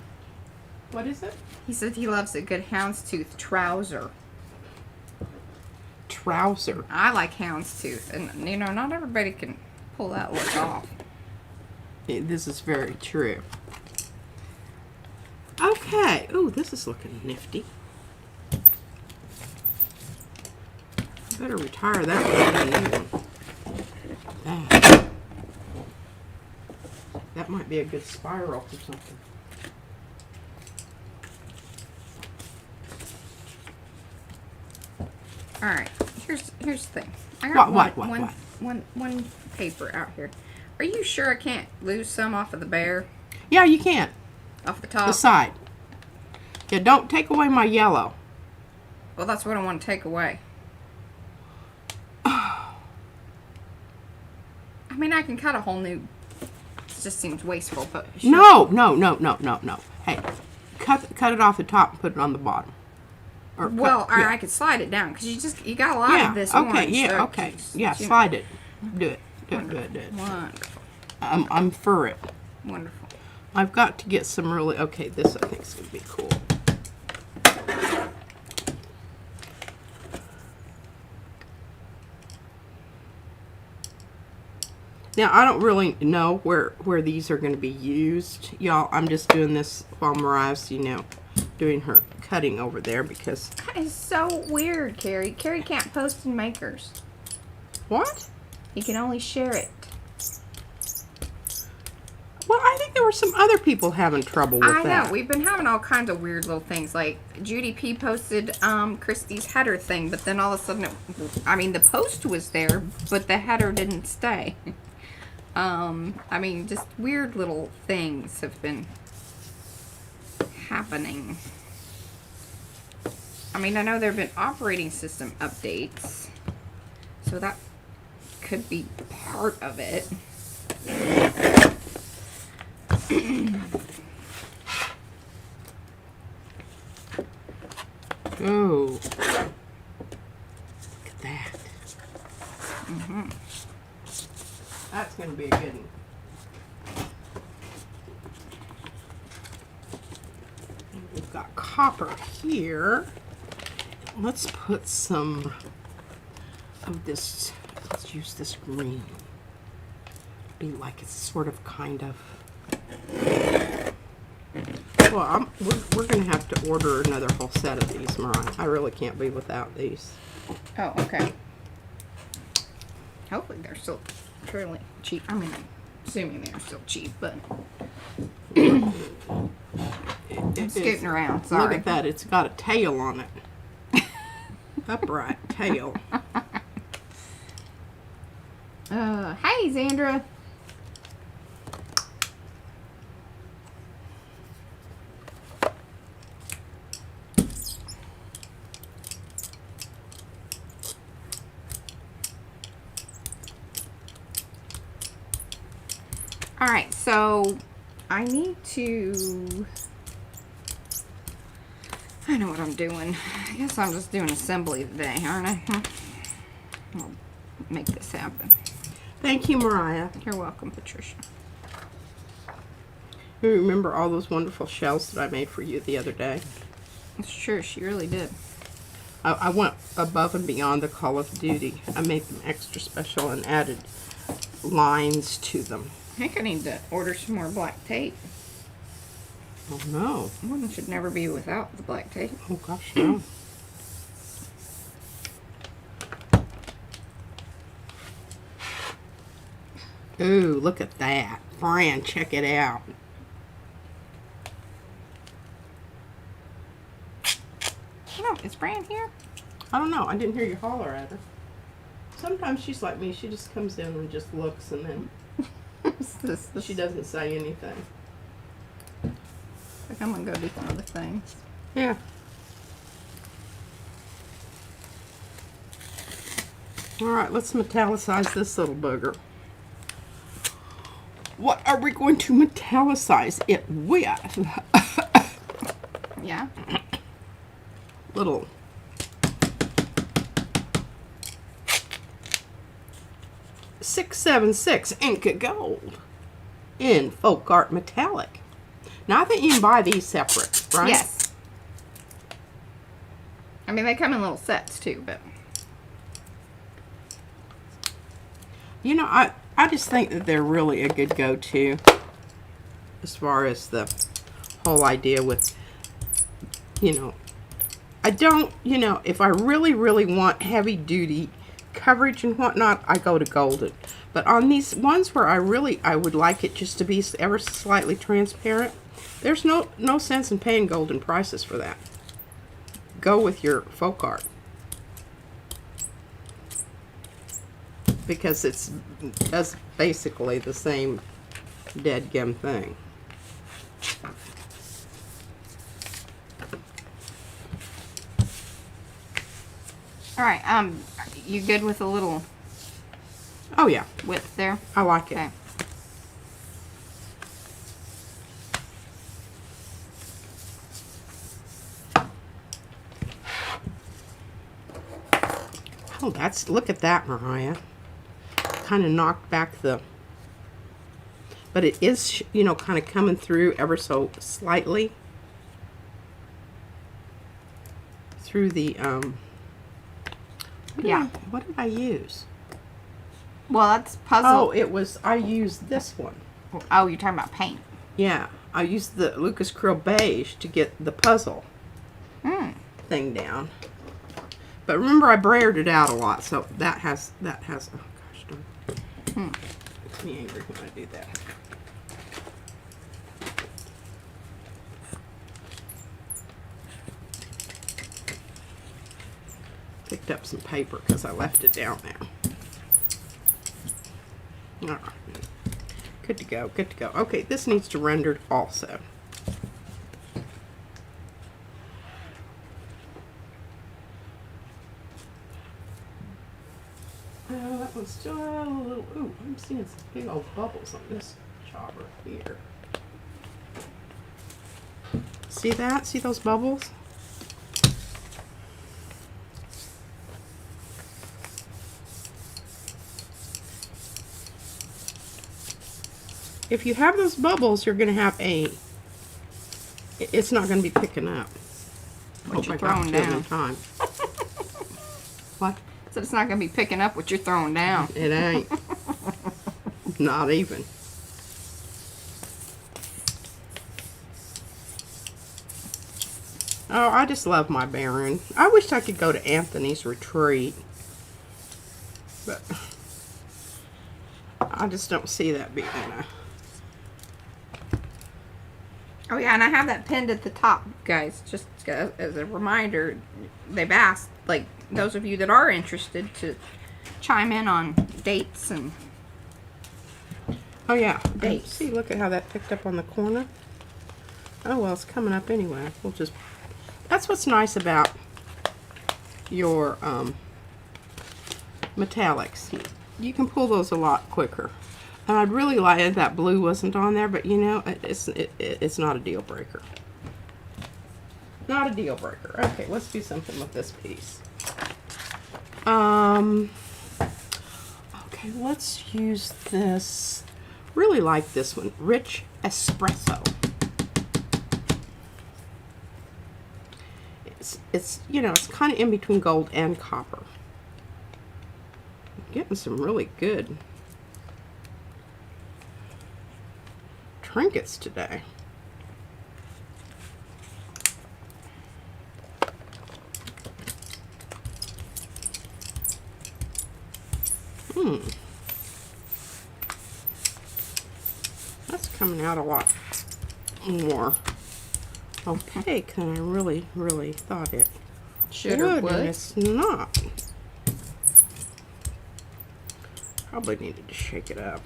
What is it? He said he loves a good houndstooth trouser. Trouser. I like houndstooth, and you know, not everybody can pull that look off. Yeah, this is very true. Okay. Ooh, this is looking nifty. Better retire that one. That might be a good spiral or something. All right, here's the thing. I got What? one paper out here. Are you sure I can't lose some off of the bear? Yeah, you can. Off the top? The side. Yeah, don't take away my yellow. Well, that's what I want to take away. I mean, I can cut a whole new... It just seems wasteful, but... Sure. No. Hey, cut it off the top and put it on the bottom. Or I could slide it down, because you got a lot of this orange. Okay. Slide it. Do it. Wonderful. I'm for it. Wonderful. I've got to get some really... Okay, this I think is going to be cool. Now, I don't really know where these are going to be used. Y'all, I'm just doing this while Mariah's, doing her cutting over there because... That is so weird, Carrie. Carrie can't post in Makers. What? He can only share it. Well, I think there were some other people having trouble with that. I know. We've been having all kinds of weird little things. Like, Judy P posted Christy's header thing, but then all of a sudden, the post was there, but the header didn't stay. Just weird little things have been happening. I know there have been operating system updates, so that could be part of it. Oh, look at that. Mm-hmm. That's going to be a good one. We've got copper here. Let's put some of this. Let's use this green. Be like it's sort of kind of. Well, we're going to have to order another whole set of these, Mariah. I really can't be without these. Oh, okay. Hopefully they're still fairly cheap. I'm assuming they're still cheap, but I'm scooting around. Sorry. Look at that. It's got a tail on it. Upright tail. Hey, Xandra. Alright, so I need to... I know what I'm doing. I guess I'm just doing assembly today, aren't I? I'll make this happen. Thank you, Mariah. You're welcome, Patricia. You remember all those wonderful shells that I made for you the other day? It's true, she really did. I went above and beyond the Call of Duty. I made them extra special and added lines to them. I think I need to order some more black tape. Oh, no. One should never be without the black tape. Oh, gosh, no. Ooh, look at that. Fran, check it out. Oh, is Fran here? I don't know. I didn't hear you holler at her. Sometimes she's like me. She just comes in and just looks and then she doesn't say anything. Like I'm going to go do some other things. Yeah. Alright, let's metallicize this little booger. What are we going to metallicize it with? Yeah. Little .676 Inca Gold in Folk Art Metallic. Now I think you can buy these separate, right? Yes. They come in little sets too, but I just think that they're really a good go-to as far as the whole idea with, I don't, you know, if I really, really want heavy duty coverage and whatnot, I go to golden. But on these ones where I would like it just to be ever so slightly transparent, there's no sense in paying golden prices for that. Go with your folk art. Because that's basically the same dead gum thing. All right. You good with a little? Oh yeah, Width there. I like it. Okay. Oh, look at that, Mariah. Kind of knocked back but it is, you know, kind of coming through ever so slightly through the, what did I use? Well, that's puzzle. Oh, I used this one. Oh, you're talking about paint. Yeah, I used the Lucas Krill Beige to get the puzzle thing down. But remember, I brayered it out a lot, so that has, oh gosh, darn. Makes me angry when I do that. Picked up some paper because I left it down there. All right. Good to go, good to go. Okay, this needs to render also. That one's still a little, ooh, I'm seeing some big old bubbles on this jobber here. See that? See those bubbles? If you have those bubbles, you're going to have it's not going to be picking up. What you're throwing down. Time. What? So it's not going to be picking up what you're throwing down. It ain't. Not even. Oh, I just love my Baron. I wish I could go to Anthony's retreat. But I just don't see that being enough. Oh yeah, and I have that pinned at the top, guys, just as a reminder. They've asked, like, those of you that are interested to chime in on dates and... Oh yeah, dates. See, look at how that picked up on the corner. Oh well, it's coming up anyway. We'll just... That's what's nice about your metallics. You can pull those a lot quicker. And I'd really like it if that blue wasn't on there, but you know, it's not a deal breaker. Not a deal breaker. Okay, let's do something with this piece. Okay, let's use this. Really like this one, Rich Espresso. It's you know, it's kind of in between gold and copper. Getting some really good trinkets today. That's coming out a lot more opaque than I really thought it should or would. And it's not. Probably needed to shake it up.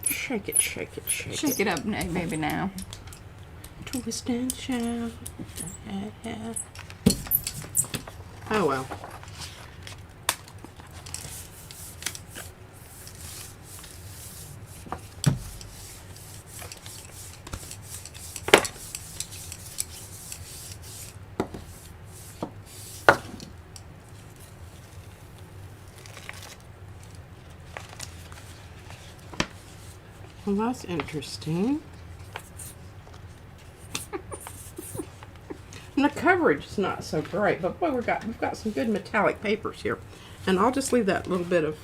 Shake it, shake it, shake it. Shake it up, maybe now. Twist and shout. Oh well. Well, that's interesting. And the coverage is not so great, but boy, we've got some good metallic papers here. And I'll just leave that little bit of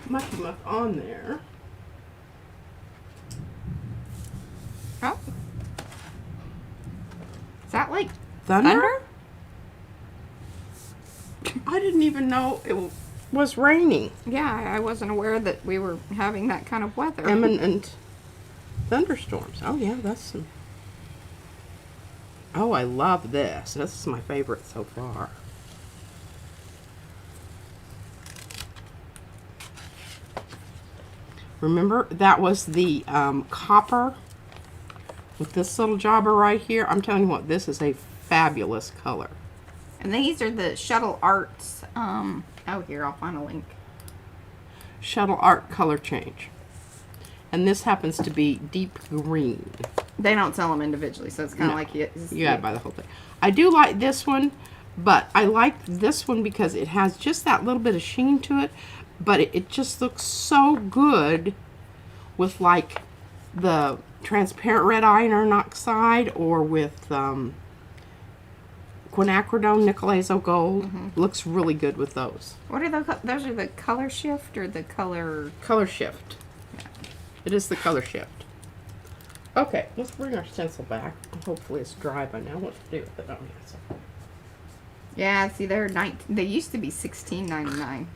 muck on there. Oh, Thunder? I didn't even know it was raining. Yeah, I wasn't aware that we were having that kind of weather. Imminent thunderstorms. Oh yeah, that's some. Oh, I love this. This is my favorite so far. Remember, that was the copper with this little jobber right here. I'm telling you what, this is a fabulous color. And these are the Shuttle Arts. Oh, here, I'll find a link. Shuttle Art color change. And this happens to be deep green. They don't sell them individually, so it's kind of like you gotta buy the whole thing. I do like this one, but I like this one because it has just that little bit of sheen to it, but it just looks so good with like the transparent red iron oxide or with quinacridone nickel azo gold. Looks really good with those. What are those? Those are the color shift or the color? Color shift. Yeah. It is the color shift. Okay, let's bring our stencil back. Hopefully it's dry by now. What to do with it? Oh, yes. Yeah, see, they're they used to be $16.99.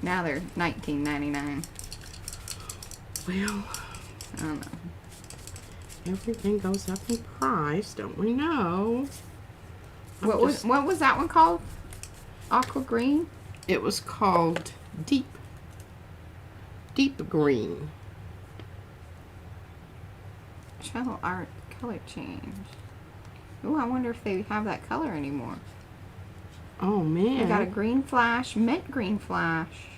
Now they're $19.99. Well, I don't know. everything goes up in price, don't we know? What was that one called? Aqua green? It was called deep green. Shuttle Art color change. Ooh, I wonder if they have that color anymore. Oh man. They got a green flash, mint green flash,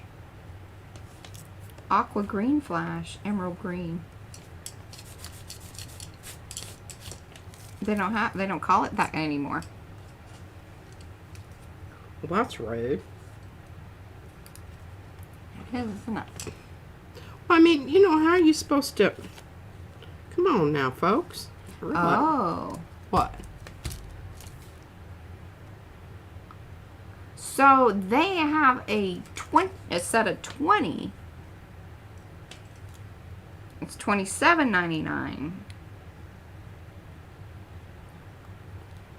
aqua green flash, emerald green. They don't call it that anymore. Well, that's rude. It is, isn't it? I mean, you know, how are you supposed to... Come on now, folks. Really? Oh. What? So they have a set of 20. It's $27.99.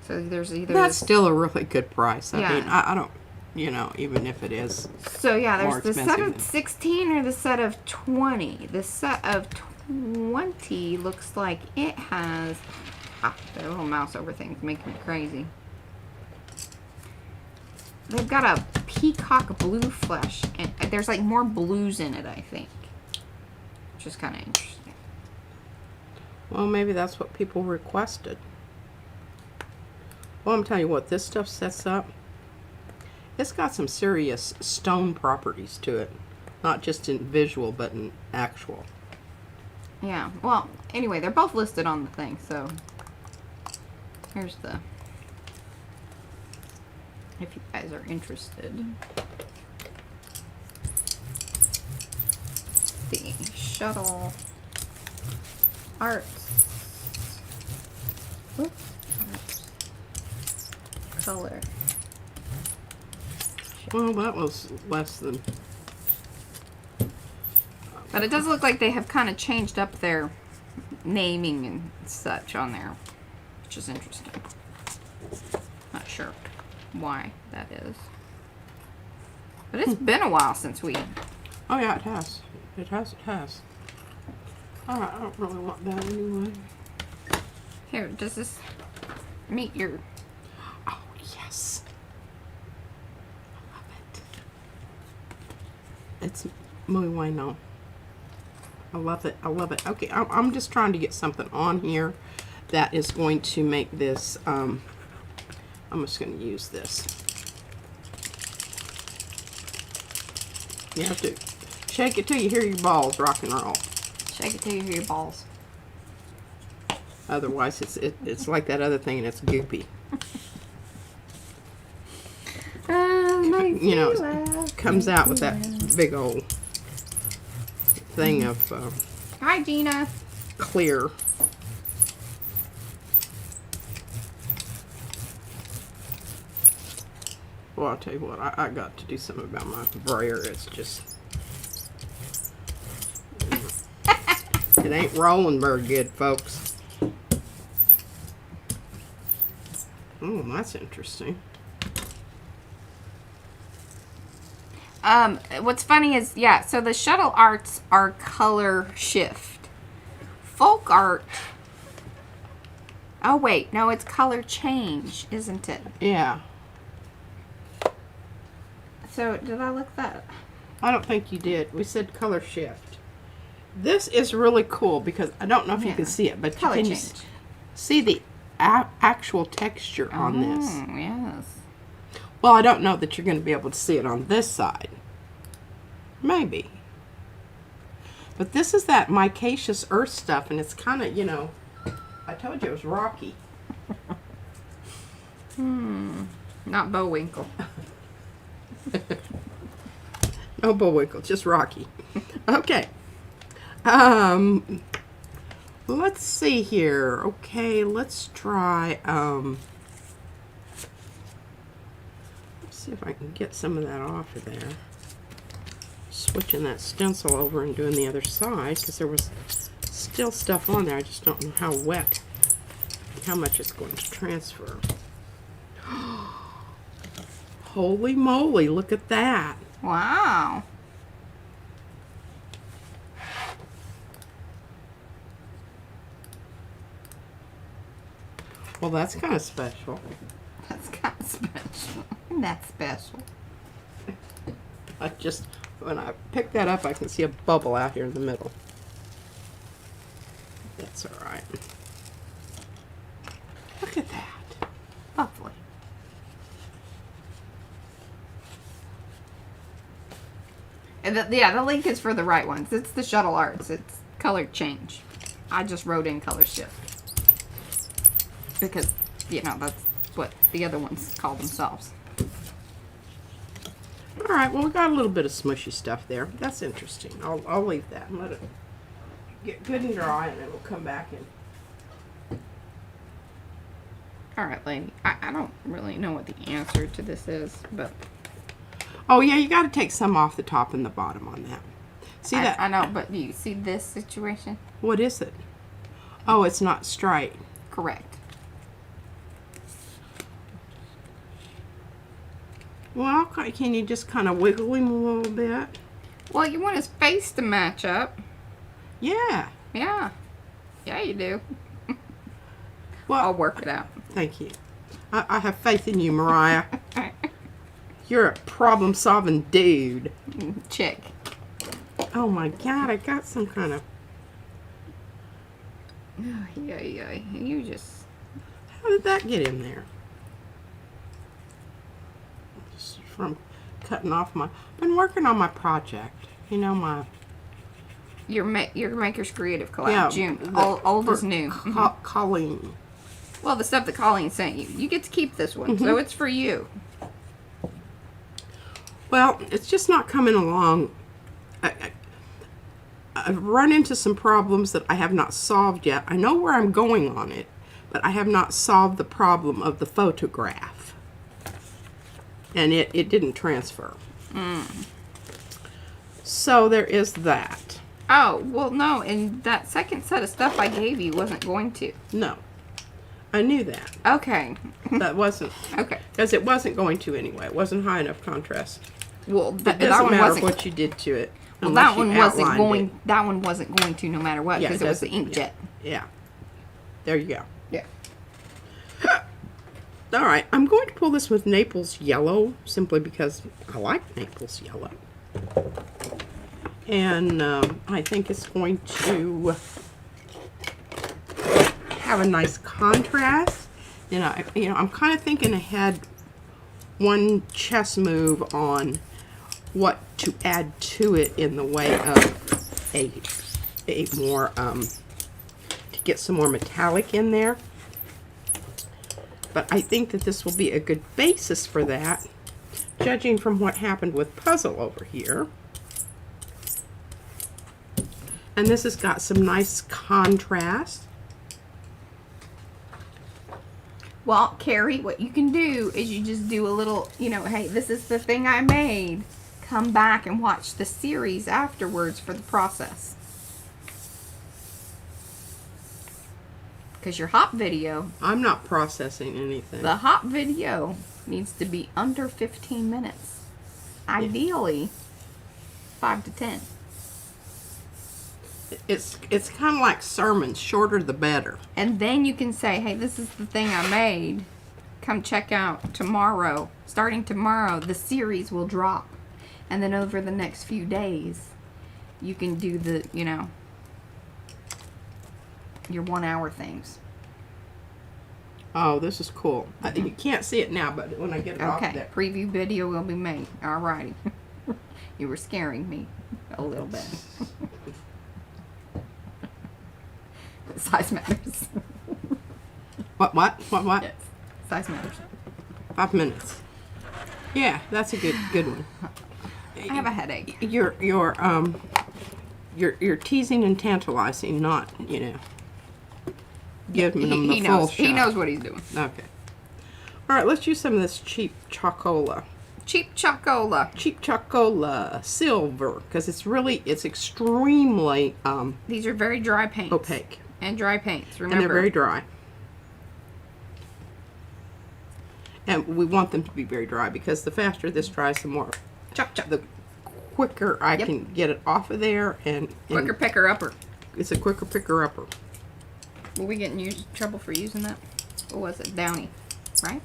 So there's either... That's still a really good price. I Yeah. mean, I don't... You know, even if it is... So yeah, there's the set expensive of 16 or the set of 20. The set of 20 looks like it has... the little mouse over things making me crazy. They've got a peacock blue flesh, and there's like more blues in it, I think. Which is kind of interesting. Well, maybe that's what people requested. Well, I'm telling you what, this stuff sets up. It's got some serious stone properties to it. Not just in visual, but in actual. Yeah, well, anyway, they're both listed on the thing, so... Here's the... If you guys are interested. The Shuttle Arts. Oops. Arts. Color. Well, that was less than... But it does look like they have kind of changed up their naming and such on there, which is interesting. Not sure why that is. But it's been a while since we... Oh yeah, it has. It has. Alright, I don't really want that anyway. Here, does this meet your... Oh, yes. I love it. It's muy bueno. I love it. I love it. Okay, I'm just trying to get something on here that is going to make this, I'm just going to use this. You have to shake it till you hear your balls rock and roll. Shake it till you hear your balls. Otherwise, it's like that other thing and it's goopy. You know, it comes out with that big old thing of Hi, Gina. clear. Well, I'll tell you what, I got to do something about my brayer. It's just... It ain't rolling very good, folks. Oh, that's interesting. What's funny is, yeah, so the shuttle arts are color shift. Folk art, oh wait, no, it's color change, isn't it? Yeah. So, did I look that? I don't think you did. We said color shift. This is really cool because I don't know if you can see it, but Color can change. you see the actual texture on this? Oh, yes. Well, I don't know that you're going to be able to see it on this side. Maybe. But this is that micaceous earth stuff, and it's kind of, you know, I told you it was rocky. Not Bowinkle. No Bullwinkle, just rocky. Okay. Let's see here. Okay, let's try, let's see if I can get some of that off of there. Switching that stencil over and doing the other side, because there was still stuff on there. I just don't know how wet, how much it's going to transfer. Holy moly, look at that. Wow. Well, that's kind of special. That's kind of special. Isn't that special? I just, when I pick that up, I can see a bubble out here in the middle. That's all right. Look at that. Lovely. And the link is for the right ones. It's the shuttle arts. It's color change. I just wrote in color shift. Because, you know, that's what the other ones call themselves. All right, well, we got a little bit of smushy stuff there. That's interesting. I'll leave that and let it get good and dry, and then we'll come back in. All right, lady. I don't really know what the answer to this is, but... Oh, yeah, you got to take some off the top and the bottom on that. See that? I know, but do you see this situation? What is it? Oh, it's not straight. Correct. Well, can you just kind of wiggle him a little bit? Well, you want his face to match up. Yeah. Yeah. Yeah, you do. Well, I'll work it out. thank you. I have faith in you, Mariah. You're a problem-solving dude. Check. Oh my God, I got some kind of... Yeah. You just... How did that get in there? Just from cutting off my... I've been working on my project. You know, my... Your Maker's Creative Collab. Yeah, June. Old is new. Colleen. Well, the stuff that Colleen sent you. You get to keep this one, so it's for you. Well, it's just not coming along. I've run into some problems that I have not solved yet. I know where I'm going on it, but I have not solved the problem of the photograph. And it didn't transfer. So there is that. Oh, well, no, and that second set of stuff I gave you wasn't going to. No. I knew that. Okay. That wasn't. Okay. Because it wasn't going to anyway. It wasn't high enough contrast. Well, It that doesn't one matter wasn't. what you did to it. Well, unless that you one wasn't outlined going. it. That one wasn't going to, no matter what, Yeah, because it was the doesn't- inkjet. Yeah. There you go. Yeah. All right, I'm going to pull this with Naples Yellow, simply because I like Naples Yellow. And I think it's going to have a nice contrast. I'm kind of thinking ahead one chess move on what to add to it in the way of a more, to get some more metallic in there. But I think that this will be a good basis for that, judging from what happened with Puzzle over here. And this has got some nice contrast. Well, Carrie, what you can do is you just do a little, hey, this is the thing I made. Come back and watch the series afterwards for the process. Because your hop video, I'm not processing anything. the hop video needs to be under 15 minutes. Ideally, 5 to 10. It's kind of like sermons. Shorter the better. And then you can say, hey, this is the thing I made. Come check out tomorrow. Starting tomorrow, the series will drop. And then over the next few days, you can do the, you know, your 1 hour things. Oh, this is cool. You can't see it now, but when I get it off Okay, there. preview video will be made. Alrighty. You were scaring me a little bit. Size matters. What? Yes, size matters. 5 minutes. Yeah, that's a good one. I have a headache. You're teasing and tantalizing, not, you know, giving them the He full knows. shot. He knows what he's doing. Okay. All right, let's use some of this cheap chocola. Cheap chocola. Cheap chocola silver, because it's extremely These are very dry paints. opaque, And dry paints. Remember. and they're very dry. And we want them to be very dry because the faster this dries, the more, Chuck, chuck. the quicker I Yep. can get it off of there, and Quicker picker upper. it's a quicker picker upper. Will we get in trouble for using that? What was it? Downy, right?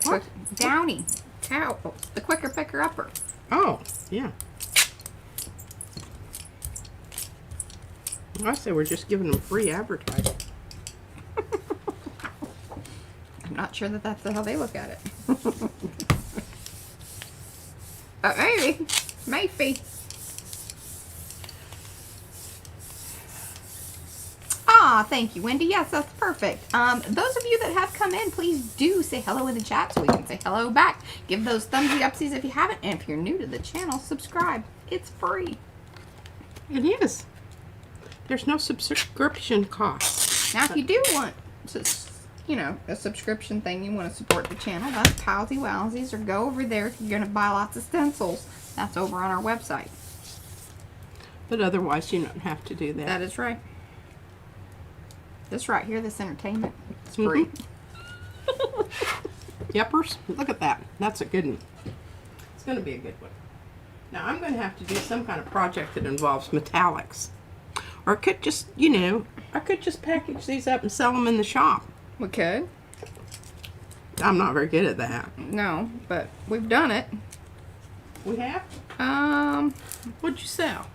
What? Downy. Cow. Oh, the quicker picker upper. Oh, yeah. I say we're just giving them free advertising. I'm not sure that that's how they look at it. Maybe. Maybe. Ah, thank you, Wendy. Yes, that's perfect. Those of you that have come in, please do say hello in the chat so we can say hello back. Give those thumbsy upsies if you haven't. And if you're new to the channel, subscribe. It's free. It is. There's no subscription cost. Now, if you do want to, you know, a subscription thing, you want to support the channel, that's Powsie Wowsies, or go over there if you're going to buy lots of stencils. That's over on our website. But otherwise, you don't have to do that. That is right. This right here, this entertainment, it's free. Yepers, look at that. That's a good one. It's going to be a good one. Now, I'm going to have to do some kind of project that involves metallics. Or I could just, you know, I could just package these up and sell them in the shop. We could. I'm not very good at that. No, but we've done it. We have? What'd you sell?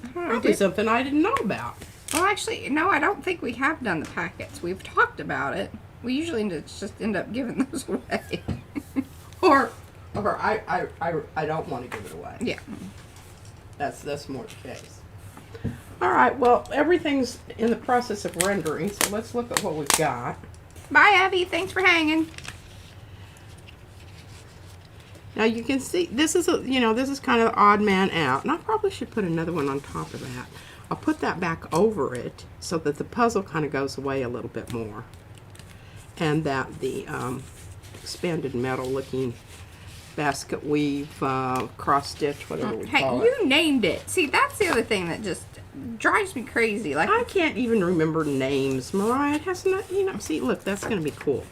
I don't know. Probably something I didn't know about. Well, actually, no, I don't think we have done the packets. We've talked about it. We usually just end up giving those away. Or I don't want to give it away. Yeah. That's more the case. All right, well, everything's in the process of rendering, so let's look at what we've got. Bye, Abby. Thanks for hanging. Now you can see this is this is kind of odd man out, and I probably should put another one on top of that. I'll put that back over it so that the puzzle kind of goes away a little bit more, and that the expanded metal looking basket weave cross stitch, whatever we Hey, call it. you named it. See, that's the other thing that just drives me crazy. Like, I can't even remember names, Mariah. It has not, see, look, that's going to be cool.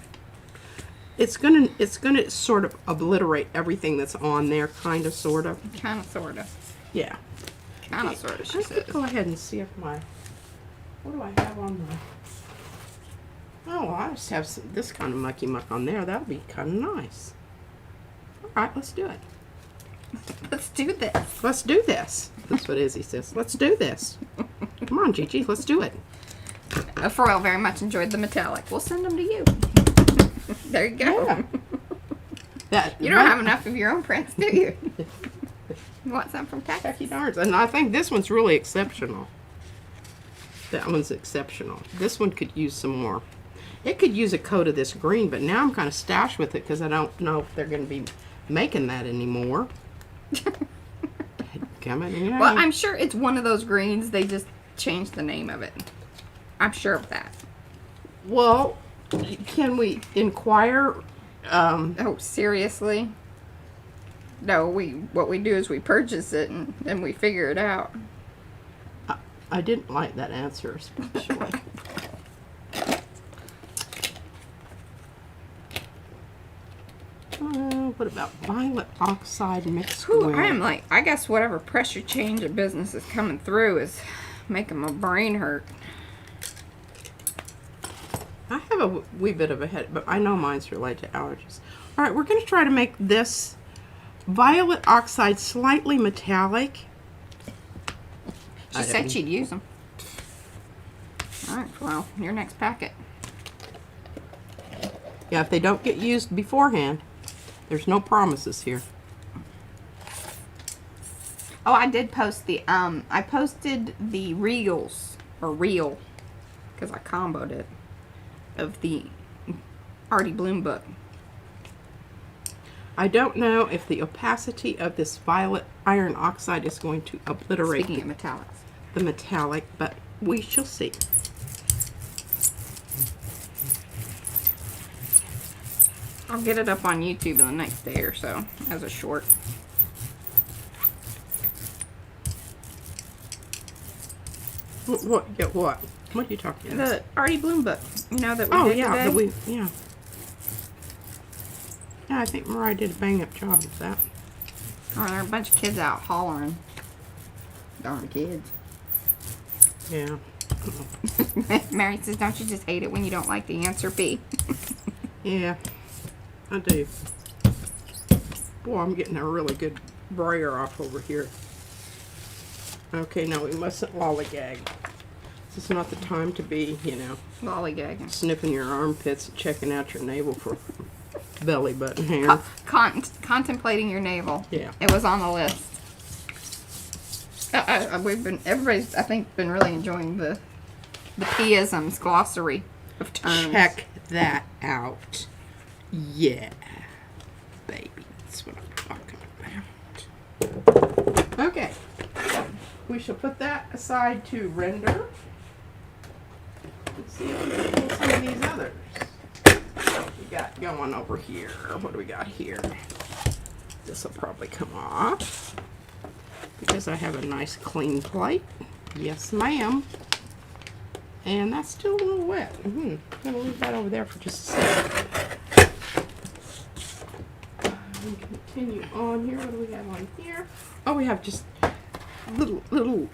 It's gonna sort of obliterate everything that's on there, kind of, sort of. kind of, sort of. Yeah. Kind of, sort of, she I says. could go ahead and see if what do I have on my, oh, I just have this kind of mucky muck on there. That would be kind of nice. All right, let's do it. Let's do this. Let's do this. That's what Izzy says. Let's do this. Come on, Gigi, let's do it. Froyle very much enjoyed the metallic. We'll send them to you. There you go. Yeah. You don't have enough of your own prints, do you? You want some from Texas? Hecky darns. And I think this one's really exceptional. That one's exceptional. This one could use some more. It could use a coat of this green, but now I'm kind of stashed with it because I don't know if they're going to be making that anymore. Well, I'm sure it's one of those greens. They just changed the name of it. I'm sure of that. Well, can we inquire? Oh, seriously? No, what we do is we purchase it and then we figure it out. I didn't like that answer especially. What about violet oxide mixed with? I am like, I guess whatever pressure change of business is coming through is making my brain hurt. I have a wee bit of a head, but I know mine's related to allergies. All right, we're going to try to make this violet oxide slightly metallic. She said she'd use them. All right, well, your next packet. Yeah, if they don't get used beforehand, there's no promises here. Oh, I did post the, I posted the reels, or reel, because I comboed it, of the Arty Bloom book. I don't know if the opacity of this violet iron oxide is going to obliterate Speaking of metallics. the metallic, but we shall see. I'll get it up on YouTube in the next day or so as a short. What? Get what? What are you talking about? The Arty Bloom book, you know, that we did yeah, today? yeah. Yeah, I think Mariah did a bang-up job of that. Oh, there are a bunch of kids out hollering. Darn kids. Yeah. Mary says, don't you just hate it when you don't like the answer B? Yeah, I do. Boy, I'm getting a really good brayer off over here. Okay, no, we mustn't lollygag. This is not the time to be, you know, Lollygagging. sniffing your armpits and checking out your navel for belly button hair. Contemplating your navel. Yeah. It was on the list. Everybody's, I think, been really enjoying the P-isms glossary of terms. Check that out. Yeah, baby, that's what I'm talking about. Okay, we shall put that aside to render. Let's see if we can pull some of these others. What we got going over here? What do we got here? This will probably come off because I have a nice clean plate. Yes, ma'am. And that's still a little wet. I'm gonna leave that over there for just a second. We continue on here. What do we have on here? Oh, we have just a little Hello,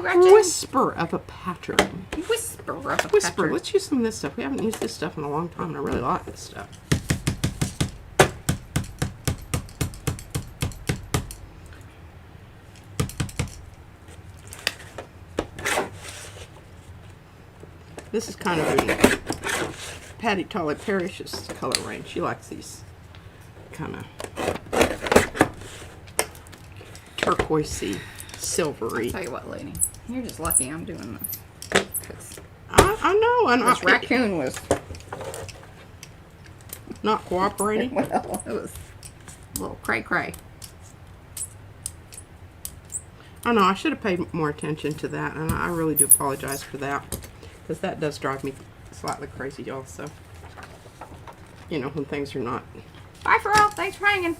Gretchen. whisper of a pattern. Whisper of a Whisper. pattern. Let's use some of this stuff. We haven't used this stuff in a long time, and I really like this stuff. This is kind of in Patty Tolly Parrish's color range. She likes these kind of turquoisey, silvery. I'll tell you what, lady. You're just lucky I'm doing this. 'Cause I know, and this raccoon was, not cooperating. well, it was a little cray-cray. I know, I should have paid more attention to that, and I really do apologize for that, because that does drive me slightly crazy also. You know, when things are not. Bye, Pharrell. Thanks for hanging.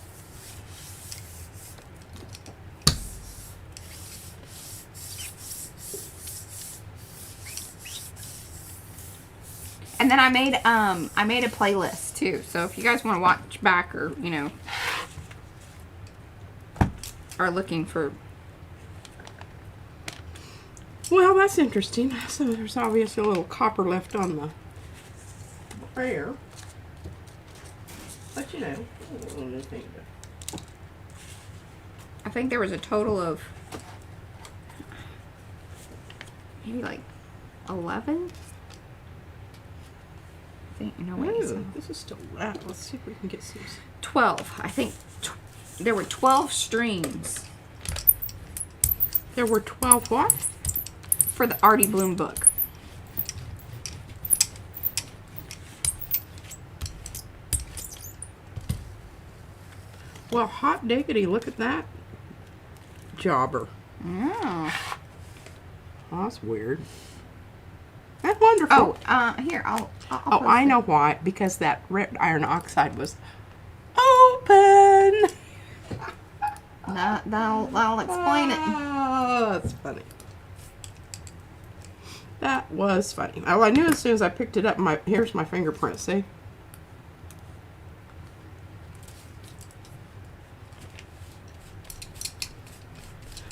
And then I made a playlist too. So if you guys want to watch back, or you know, are looking for. Well, that's interesting. So there's obviously a little copper left on the brayer. But you know, I think there was a total of maybe like 11. I think, no wait, ooh, this is still wet. Let's see if we can get some. 12. I think there were 12 streams There were 12 what? for the Arty Bloom book. Well, hot diggity, look at that jobber. Oh. Oh, that's weird. That's wonderful. Oh, here, I'll Oh, post I it. know why. Because that red iron oxide was open. That'll explain it. Oh, that's funny. That was funny. Oh, I knew as soon as I picked it up, here's my fingerprint, see?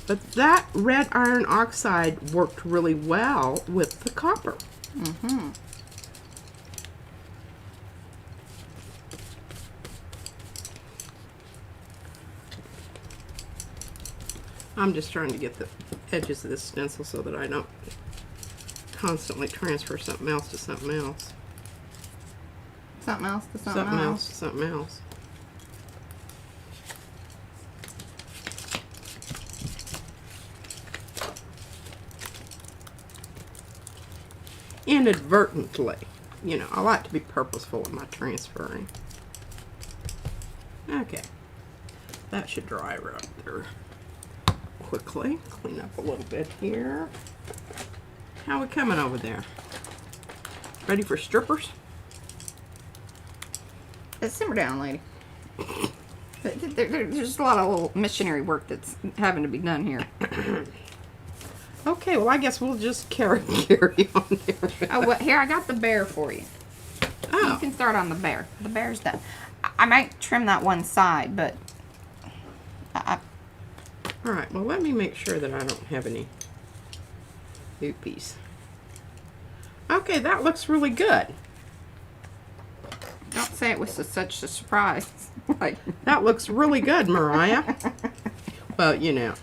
But that red iron oxide worked really well with the copper. Mm-hmm. I'm just trying to get the edges of this stencil so that I don't constantly transfer something else to something else. Something else to something Something else else. to something else. Inadvertently. You know, I like to be purposeful with my transferring. Okay. That should dry right there quickly. Clean up a little bit here. How we coming over there? Ready for strippers? Simmer down, lady. There's just a lot of little missionary work that's having to be done here. Okay, well, I guess we'll just carry on there. Oh, well, here, I got the bear for you. Oh. You can start on the bear. The bear's done. I might trim that one side, but... All right, well, let me make sure that I don't have any oopies. Okay, that looks really good. Don't say it was such a surprise. Like, that looks really good, Mariah. Well, you know.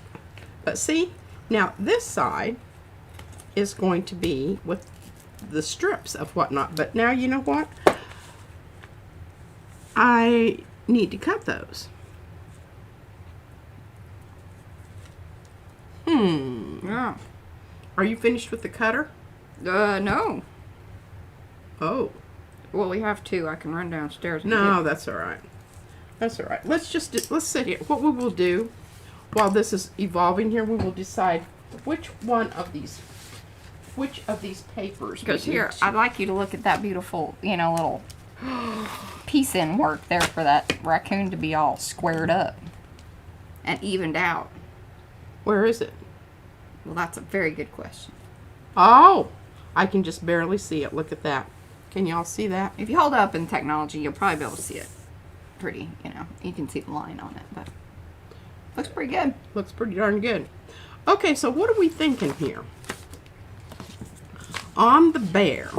But see, now this side is going to be with the strips of whatnot. But now, you know what? I need to cut those. yeah. Are you finished with the cutter? No. Oh. Well, we have two. I can run downstairs and No, get... that's all right. That's all right. Let's sit here. What we will do while this is evolving here, we will decide which of these papers. Because here, I'd like you to look at that beautiful, you know, little piece-in work there for that raccoon to be all squared up and evened out. Where is it? Well, that's a very good question. Oh, I can just barely see it. Look at that. Can y'all see that? If you hold it up in technology, you'll probably be able to see it pretty, you know. You can see the line on it, but looks pretty good. Looks pretty darn good. Okay, so what are we thinking here? On the bear,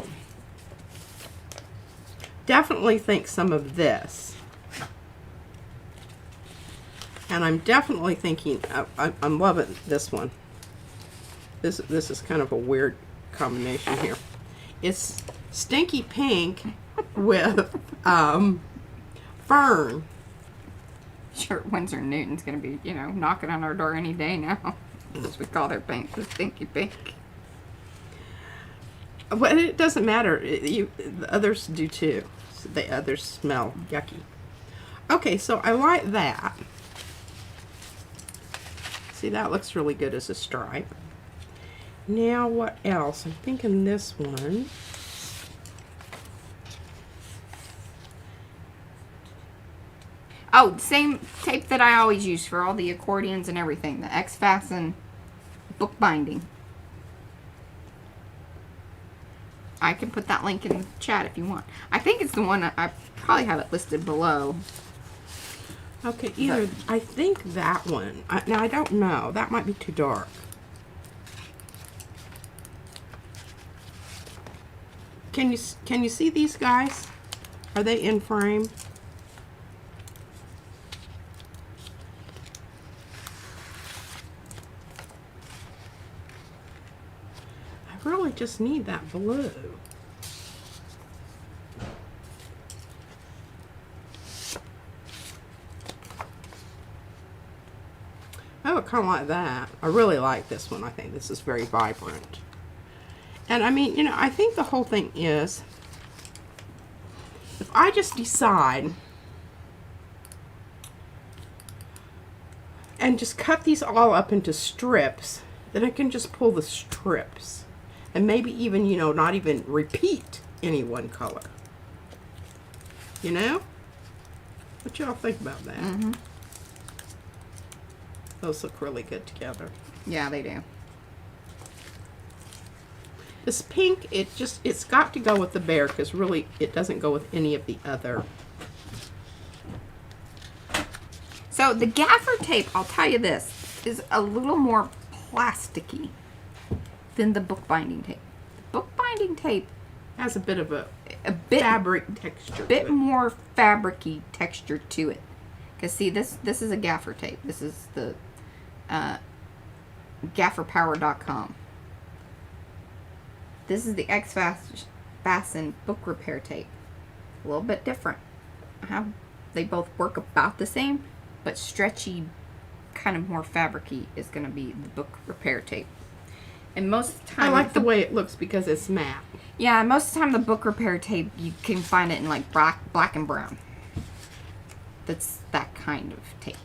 definitely think some of this. And I'm definitely thinking, I'm loving this one. This is kind of a weird combination here. It's stinky pink with fern. Sure, Winsor Newton's going to be, you know, knocking on our door any day now. As we call their paint the stinky pink. Well, it doesn't matter. The others do too. The others smell yucky. Okay, so I like that. See, that looks really good as a stripe. Now, what else? I'm thinking this one. Oh, same tape that I always use for all the accordions and everything. The X-Fasten book binding. I can put that link in the chat if you want. I think it's the one I probably have it listed below. Okay, I think that one. Now, I don't know. That might be too dark. Can you see these guys? Are they in frame? I really just need that blue. I would kind of like that. I really like this one. I think this is very vibrant. And I mean, you know, I think the whole thing is, if I just decide and just cut these all up into strips, then I can just pull the strips. And maybe even, you know, not even repeat any one color. You know? What y'all think about that? Mm-hmm. Those look really good together. Yeah, they do. This pink, it's got to go with the bear because really it doesn't go with any of the other. So the gaffer tape, I'll tell you this, is a little more plasticky than the bookbinding tape. The bookbinding tape Has a bit of a bit fabric texture. bit more fabric-y texture to it. Because see, this is a gaffer tape. This is the gafferpower.com. This is the X-Fasten book repair tape. A little bit different. They both work about the same, but stretchy, kind of more fabric-y is going to be the book repair tape. And most of the time, I like the way it looks because it's matte. Yeah, most of the time the book repair tape, you can find it in like black and brown. That's that kind of tape.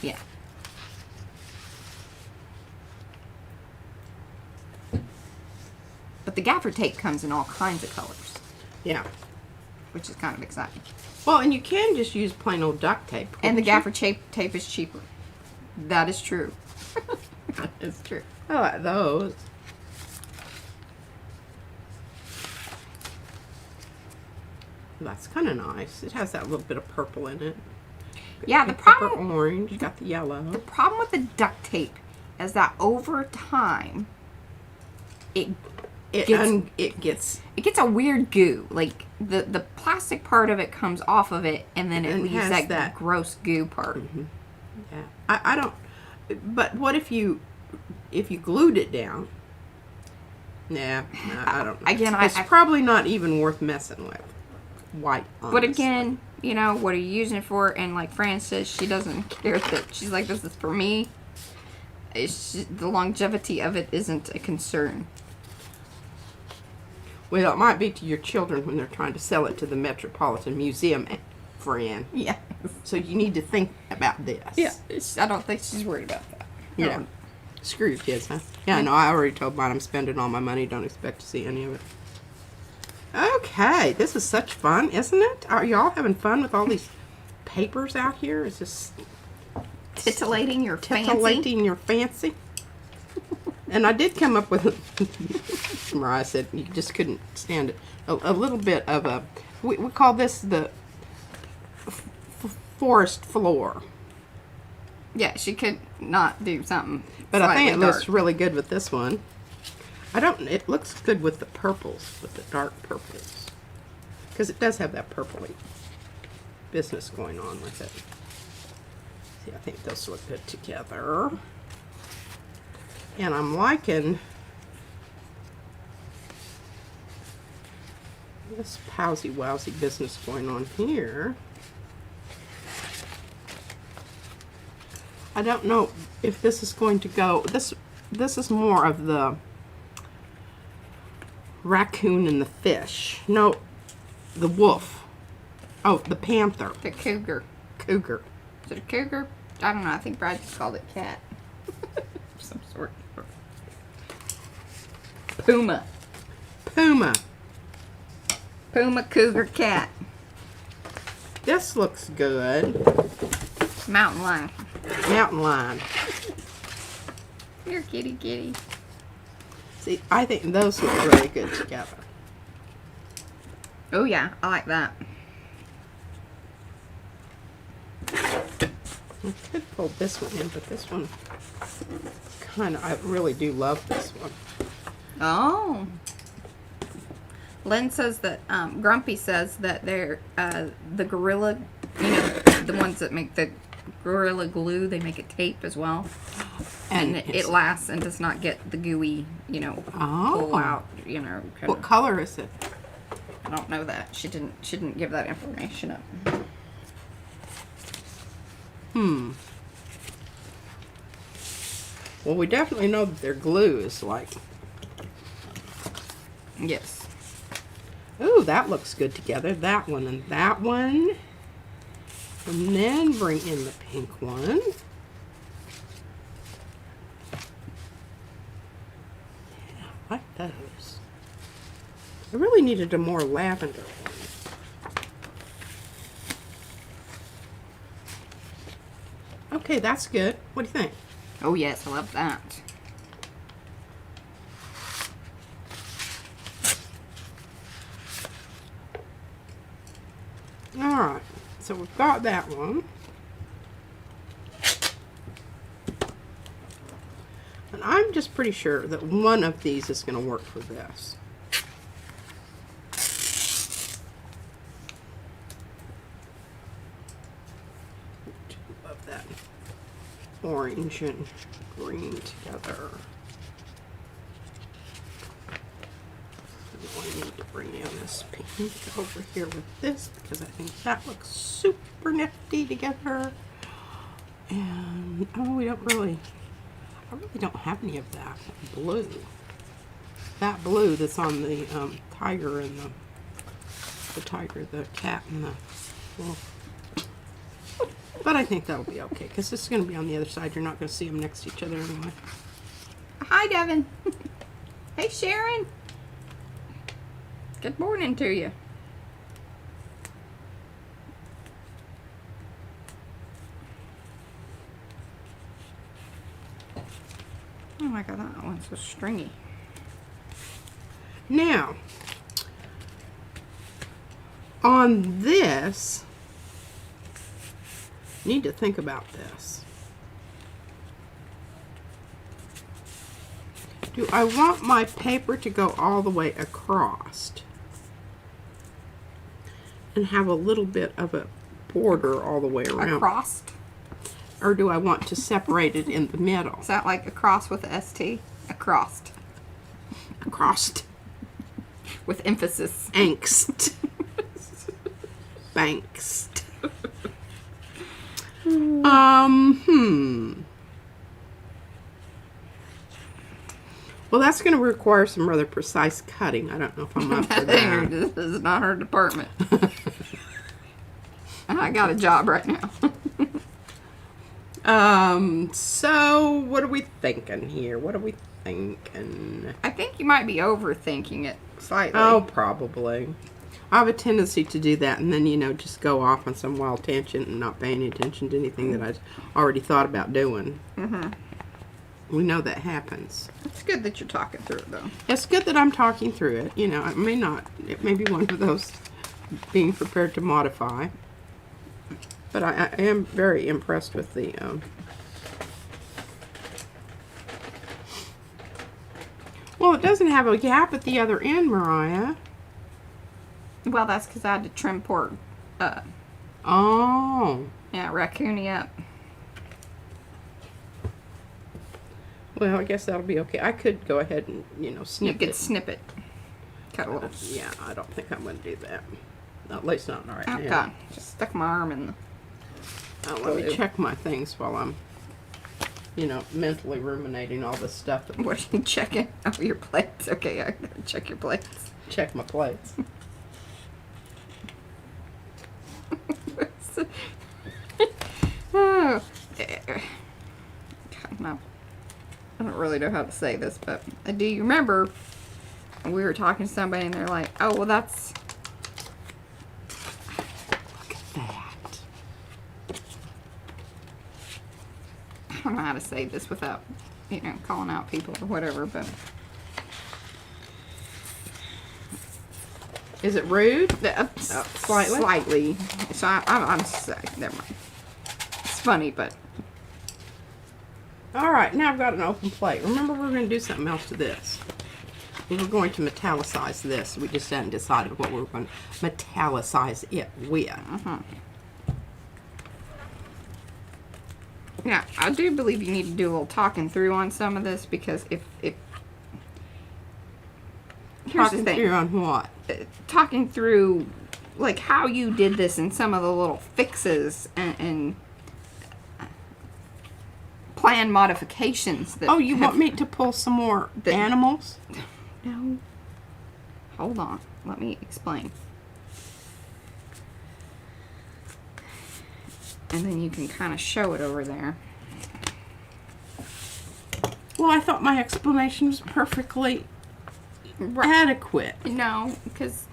Yeah. But the gaffer tape comes in all kinds of colors, Yeah. which is kind of exciting. Well, and you can just use plain old duct tape. And the couldn't gaffer tape is cheaper. That is true. That is true. you? I like those. That's kind of nice. It has that little bit of purple in it. Yeah, the Purple, problem orange. Got the yellow. with the duct tape is that over time, it gets a weird goo. Like the plastic part of it comes off of it, and then it And leaves has that gross goo part. Mm-hmm. Yeah. I don't. But what if you glued it down? Yeah. I don't know. Again, it's probably not even worth messing with. White. But honestly. again, you know, what are you using it for? And like Fran says, she doesn't care that she's like, this is for me. It's just, the longevity of it isn't a concern. Well, it might be to your children when they're trying to sell it to the Metropolitan Museum, Fran. Yeah. So you need to think about this. Yeah. I don't think she's worried about that. Yeah. Screw your kids, huh? Yeah, no, I already told mine I'm spending all my money. Don't expect to see any of it. Okay, this is such fun, isn't it? Are y'all having fun with all these papers out here? Is this Titillating your fancy. titillating your fancy? And I did come up with, Mariah said you just couldn't stand it, a little bit of a, we call this the forest floor. Yeah, she could not do something. But I think it slightly looks dark. really good with this one. It looks good with the purples, with the dark purples. Because it does have that purpley business going on with it. See, I think those look good together. And I'm liking this Powsie Wowsie business going on here. I don't know if this is going to go, this is more of the Racoon and the fish. No, the wolf. Oh, the panther. The cougar. Cougar. Is it a cougar? I don't know. I think Brad just called it cat. Some sort. Puma. Puma. Puma, cougar, cat. This looks good. Mountain lion. Mountain lion. Here, kitty, kitty. See, I think those look really good together. Oh, yeah. I like that. I could pull this one in, but this one kind of, I really do love this one. Oh. Len says that, Grumpy says that they're, the Gorilla, you know, the ones that make the Gorilla Glue, they make a tape as well. And it lasts and does not get the gooey, you know, pull out, you know. What color is it? I don't know that. She didn't give that information up. Well, we definitely know that their glue is like, Yes. ooh, that looks good together. That one and that one. And then bring in the pink one. Yeah, I like those. I really needed a more lavender one. Okay, that's good. What do you think? Oh yes, I love that. Alright, so we've got that one. And I'm just pretty sure that one of these is going to work for this. Love that orange and green together. I need to bring in this pink over here with this because I think that looks super nifty together. And oh, I really don't have any of that blue. That blue that's on the tiger and the cat and the wolf. But I think that'll be okay because this is going to be on the other side. You're not going to see them next to each other anyway. Hi, Devin. Hey, Sharon. Good morning to you. Oh my god, that one's so stringy. Now, on this, need to think about this. Do I want my paper to go all the way across and have a little bit of a border all the way around? Across? Or do I want to separate it in the middle? Is that like across with a ST? Across. Across. With emphasis. Angst. Bankst. Well, that's going to require some rather precise cutting. I don't know if I'm up for that. This is not her department. I got a job right now. So what are we thinking here? What are we thinking? I think you might be overthinking it slightly. Oh, probably. I have a tendency to do that and then, you know, just go off on some wild tangent and not pay any attention to anything that I'd already thought about doing. Mm-hmm. We know that happens. It's good that you're talking through it, though. It's good that I'm talking through it. You know, it may be one of those being prepared to modify. But I am very impressed with the, well, it doesn't have a gap at the other end, Mariah. Well, that's because I had to trim poor, Oh. yeah, Racoony up. Well, I guess that'll be okay. I could go ahead and, you know, snip it. You could snip it. Cut a little. Yeah, I don't think I'm going to do that. At least not right Oh, now. God. Just stuck my arm in the... Let me check my things while I'm, you know, mentally ruminating all this stuff. That What are you checking? Oh, your plates. Okay, I gotta check your plates. check my plates. Oh. God, no. I don't really know how to say this, but do you remember we were talking to somebody and they're like, oh, well, that's... Look at that. I don't know how to say this without, you know, calling out people or whatever, but... Is it rude? Slightly. Slightly. So I'm sorry. Never mind. It's funny, but... All right, now I've got an open plate. Remember, we're going to do something else to this. We were going to metallicize this. We just hadn't decided what we were going to metallicize it with. Yeah, I do believe you need to do a little talking through on some of this because if here's Talking the thing. through on what? Talking through like how you did this and some of the little fixes and plan modifications that... Oh, you want me to pull some more animals? No. Hold on. Let me explain. And then you can kind of show it over there. Well, I thought my explanation was perfectly adequate. No, because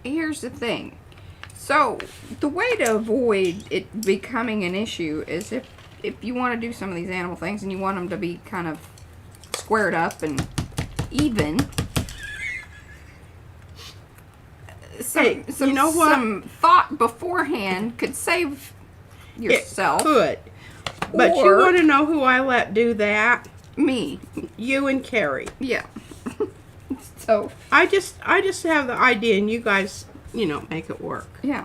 here's the thing. So, the way to avoid it becoming an issue is if if you want to do some of these animal things and you want them to be kind of squared up and even, Hey, you know what? Some thought beforehand could save yourself. It could. But you want to know who I let do that? Me. You and Carrie. Yeah. So I just have the idea, and you guys, you know, make it work. yeah.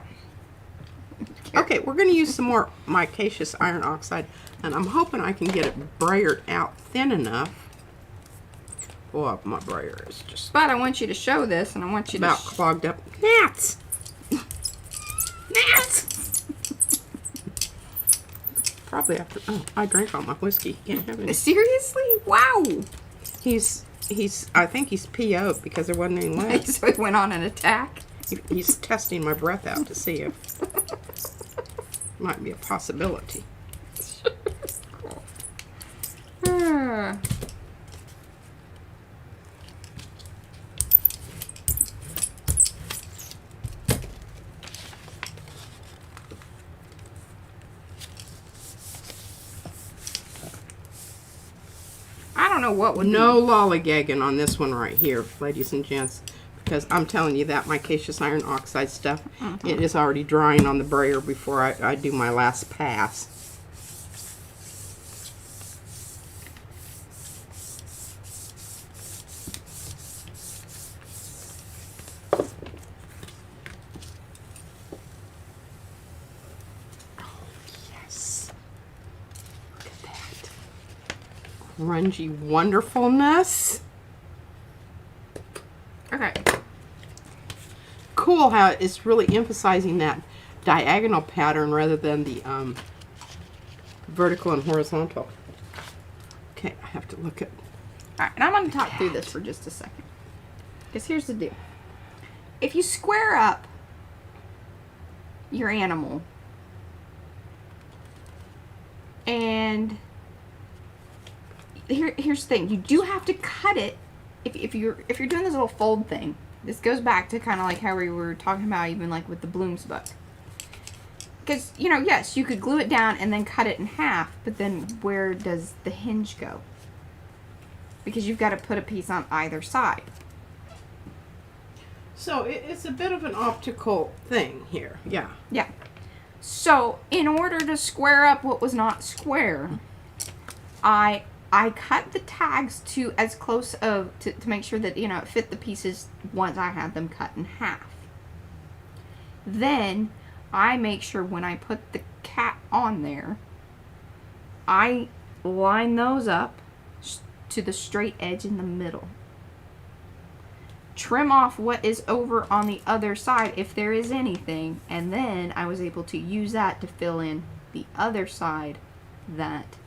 Okay, we're going to use some more micaceous iron oxide, and I'm hoping I can get it brayered out thin enough. Oh, my brayer is just But I want you to show this, and I want you about to clogged up. Gnats! Gnats! Probably after. Oh, I drank all my whiskey. Can't have any. Seriously? Wow. He's. I think he's PO'd because there wasn't any left. So he went on an attack. He's testing my breath out to see if might be a possibility. I don't know what would No lollygagging on this one right here, ladies and gents, because I'm telling you that micaceous iron oxide stuff, it is already drying on the brayer before I do my last pass. Grungy wonderfulness. Okay. Cool how it's really emphasizing that diagonal pattern rather than the vertical and horizontal. Okay, I have to look at. Alright, and I'm going to talk through this for just a second. Because here's the deal. If you square up your animal and here's the thing, you do have to cut it if you're doing this little fold thing. This goes back to kind of like how we were talking about even like with the Bloom's book. Because, you know, yes, you could glue it down and then cut it in half, but then where does the hinge go? Because you've got to put a piece on either side. So it's a bit of an optical thing here. Yeah. Yeah. So in order to square up what was not square, I cut the tags to as close to make sure that, you know, it fit the pieces once I had them cut in half. Then I make sure when I put the cat on there, I line those up to the straight edge in the middle. Trim off what is over on the other side if there is anything, and then I was able to use that to fill in the other side that.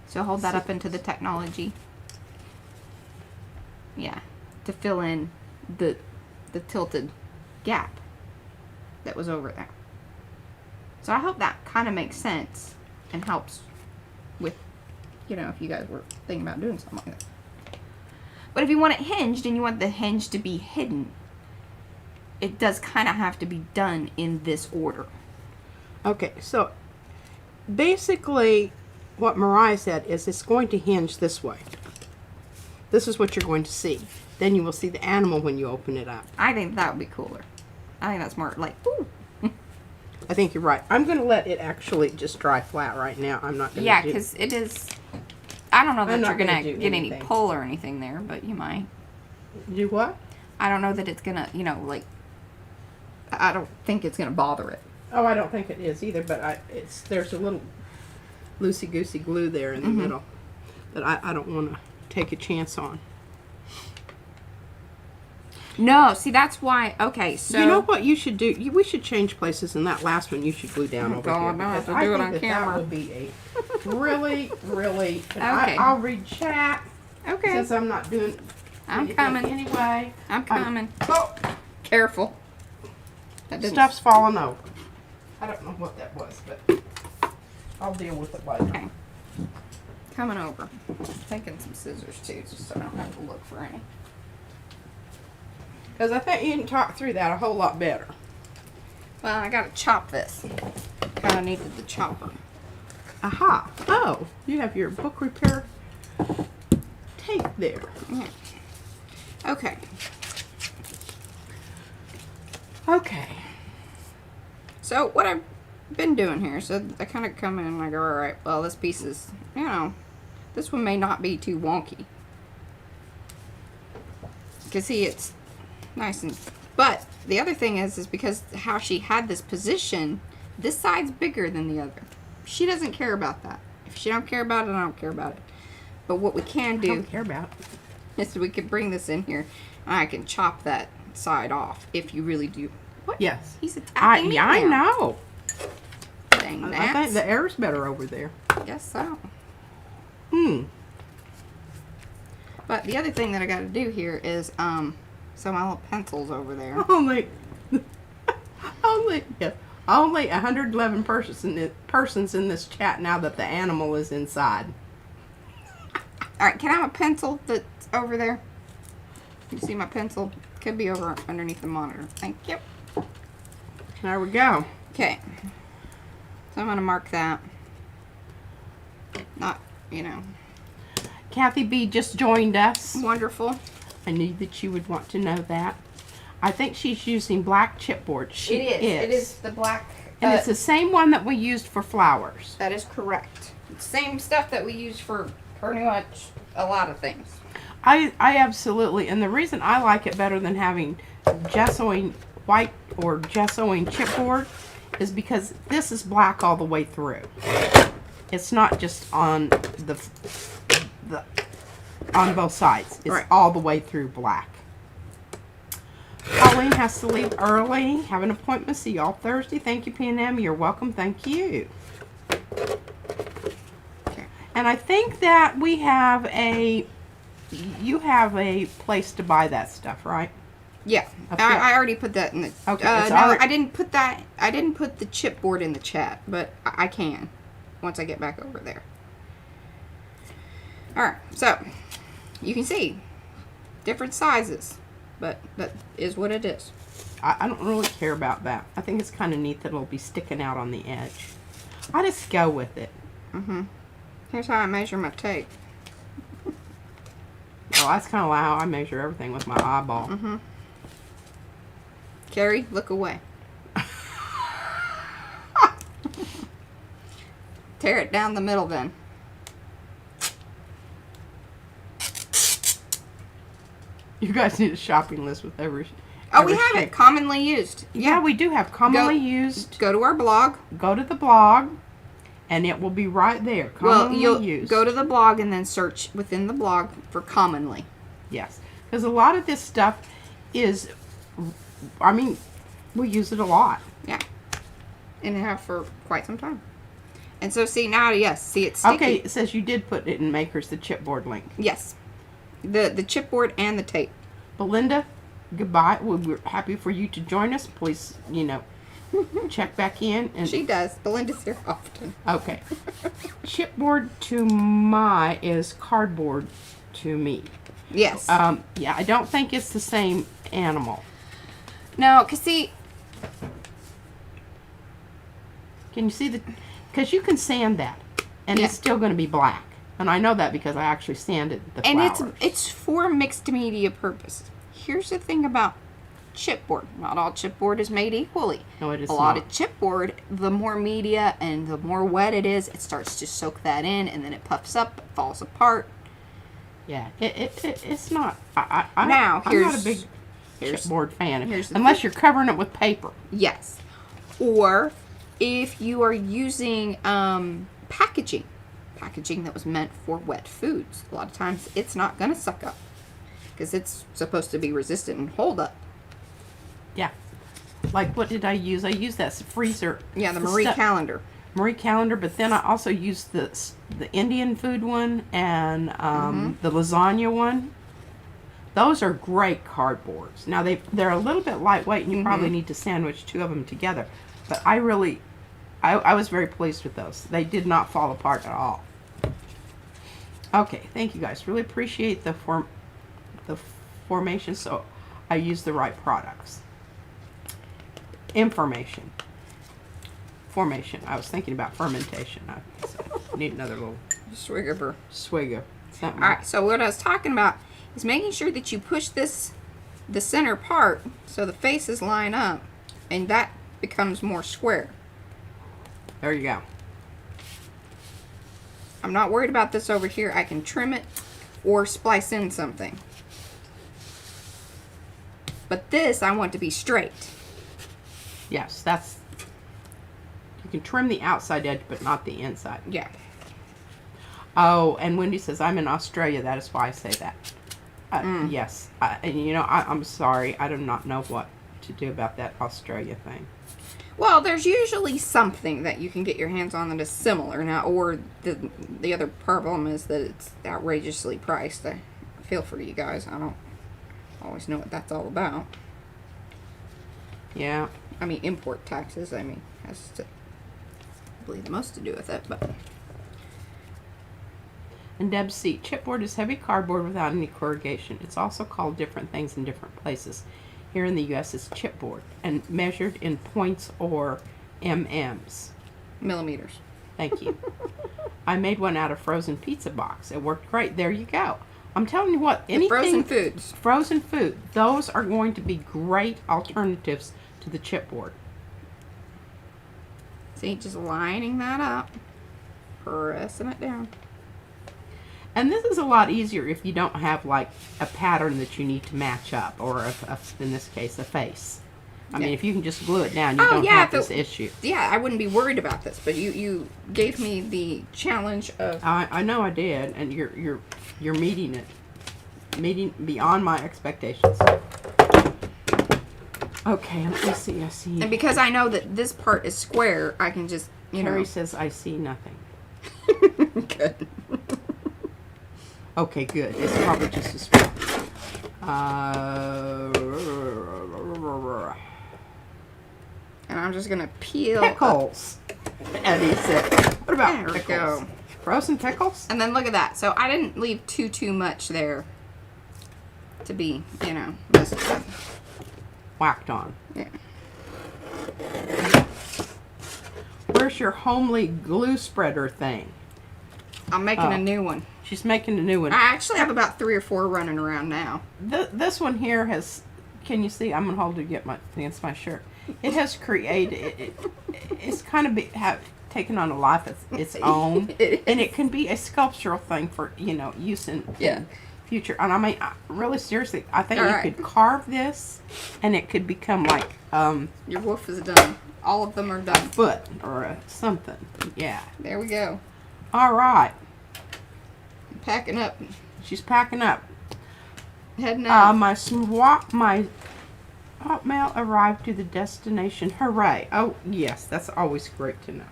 So hold that up into the technology. Yeah, to fill in the tilted gap that was over there. So I hope that kind of makes sense and helps with, you know, if you guys were thinking about doing something like that. But if you want it hinged and you want the hinge to be hidden, it does kind of have to be done in this order. Okay, so basically what Mariah said is it's going to hinge this way. This is what you're going to see. Then you will see the animal when you open it up. I think that would be cooler. I think that's more like, ooh. I think you're right. I'm going to let it actually just dry flat right now. I'm not going to Yeah, because it is... I don't know that you're going to get any anything. pull or anything there, but you might. Do what? I don't know that it's going to, you know, like... I don't think it's going to bother it. Oh, I don't think it is either, but there's a little loosey-goosey glue there in the middle that I don't want to take a chance on. No, see, that's why... Okay, so... You know what you should do? We should change places, and that last one you should glue down over God, here. now I have because to do it think on that camera. That will be a really, really... Okay. I'll read chat. Okay. Since I'm not doing I'm anything coming. anyway. I'm coming. Oh, Careful. That didn't- stuff's falling over. I don't know what that was, but I'll deal with it later. Okay. Coming over. Taking some scissors, too, just so I don't have to look for any. Because I think you can talk through that a whole lot better. Well, I gotta chop this. Kinda needed the chopper. Aha. Oh, you have your book repair tape there. Yeah. Okay. Okay. So what I've been doing here, so I kind of come in and I go, all right, well, this piece is, you know, this one may not be too wonky. You can see it's nice and, but the other thing is because how she had this position, this side's bigger than the other. She doesn't care about that. If she don't care about it, I don't care about it. But what we can do, I don't care about is we could bring this in here and I can chop that side off if you really do. What? Yes. He's attacking me I now. know. Dang that. I think the air's better over there. Guess so. Hmm. But the other thing that I got to do here is so my little pencils over there. Only 111 persons in this chat now that the animal is inside. All right, can I have a pencil that's over there? You see my pencil? Could be over underneath the monitor. Thank you. There we go. Okay. So I'm going to mark that. Not, you know. Kathy B just joined us. Wonderful. I knew that you would want to know that. I think she's using black chipboard. She It is. It is the black. And it's the same one that we used for flowers. That is correct. Same stuff that we use for pretty much a lot of things. I absolutely, and the reason I like it better than having gessoing white or gessoing chipboard is because this is black all the way through. It's not just on the on both sides. It's right. all the way through black. Colleen has to leave early. Have an appointment. See y'all Thursday. Thank you, P&M. You're welcome. Thank you. Okay. And I think that we have you have a place to buy that stuff, right? Yeah, Okay. I already put that in the. Okay, it's no, already- I didn't put that. I didn't put the chipboard in the chat, but I can once I get back over there. All right, so you can see different sizes, but that is what it is. I don't really care about that. I think it's kind of neat that it'll be sticking out on the edge. I just go with it. Here's how I measure my tape. Oh, that's kind of how I measure everything with my eyeball. Carrie, look away. Tear it down the middle then. You guys need a shopping list with every. Oh, we every have shape. it commonly used. Yeah, we do have commonly used. Go to our blog. Go to the blog, and it will be right there. Commonly You'll used. go to the blog and then search within the blog for commonly. Yes, because a lot of this stuff is. I mean, we use it a lot. Yeah. And have for quite some time. And so see now, yes, see it's sticky. Okay, it says you did put it in Makers, the chipboard link. Yes. The chipboard and the tape. Belinda, goodbye. We're happy for you to join us. Please, check back in. And She does. Belinda's here often. okay. Chipboard to my is cardboard to me. Yes. Yeah, I don't think it's the same animal. No, because see, Can you see because you can sand that, and Yeah. it's still going to be black. And I know that because I actually sanded the and flowers. it's for mixed media purposes. Here's the thing about chipboard. Not all chipboard is made equally. No, it is A lot not. of chipboard, the more media and the more wet it is, it starts to soak that in, and then it puffs up, it falls apart. Yeah, it's not. Now, I'm not a here's- big chipboard fan, here's the unless you're covering it with paper. Yes. Or if you are using packaging that was meant for wet foods, a lot of times it's not going to suck up because it's supposed to be resistant and hold up. Yeah. Like, what did I use? I used that freezer. Yeah, the Marie Calendar. Marie Calendar, but then I also used the Indian food one and the lasagna one. Those are great cardboards. Now they're a little bit lightweight, and you probably need to sandwich two of them together. But I was very pleased with those. They did not fall apart at all. Okay, thank you guys. Really appreciate the formation. So I used the right products. Information. Formation. I was thinking about fermentation. Need another little Swig of her. swig of something. All right, so what I was talking about is making sure that you push the center part so the faces line up, and that becomes more square. There you go. I'm not worried about this over here. I can trim it or splice in something. But this, I want to be straight. Yes, that's... You can trim the outside edge, but not the inside. Yeah. Oh, and Wendy says, I'm in Australia. That is why I say that. Yes. And, you know, I'm sorry. I do not know what to do about that Australia thing. Well, there's usually something that you can get your hands on that is similar now, or the other problem is that it's outrageously priced. I feel for you guys. I don't always know what that's all about. Yeah. I mean, import taxes, I mean, has to, I believe, the most to do with it, but... And Deb C. Chipboard is heavy cardboard without any corrugation. It's also called different things in different places. Here in the U.S. it's chipboard and measured in points or mm's. Millimeters. Thank you. I made one out of frozen pizza box. It worked great. There you go. I'm telling you what, anything... Frozen foods. Frozen food. Those are going to be great alternatives to the chipboard. See, just lining that up. Pressing it down. And this is a lot easier if you don't have like a pattern that you need to match up, or in this case, a face. I mean, if you can just glue it down, you don't have this issue. Yeah, I wouldn't be worried about this, but you gave me the challenge of... I know I did, and you're meeting it, meeting beyond my expectations. Okay, let me see. I see. And because I know that this part is square, I can just, you know... Carrie says, I see nothing. Good. Okay, good. It's probably just as well. And I'm just going to peel... Pickles. Eddie said. What about there pickles? We go. Frozen pickles? And then look at that. So I didn't leave too much there to be, you know, just Whacked on. yeah. Where's your homely glue spreader thing? I'm making a new one. She's making a new one. I actually have about 3 or 4 running around now. This one here has, can you see? I'm going to hold it against my shirt. It has created, it's kind of taken on a life of its own. And it can be a sculptural thing for, you know, use in future. And I mean, really seriously, I think you could carve this and it could become like... Your wolf is done. All of them are done. Foot or something. Yeah. There we go. All right. Packing up. She's packing up. Heading out. My Hotmail arrived to the destination. Hooray. Oh, yes. That's always great to know.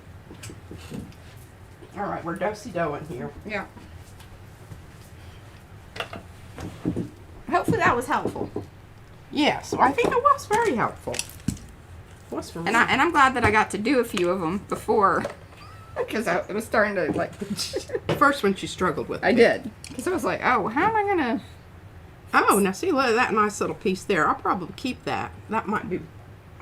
All right. We're do-si-doing here. Yeah. Hopefully that was helpful. Yes. I think it was very helpful. It was for me. And I'm glad that I got to do a few of them before. Because I was starting to, like... The first one she struggled with. I did. Because I was like, oh, how am I going to... Oh, now see, look at that nice little piece there. I'll probably keep that. That might be...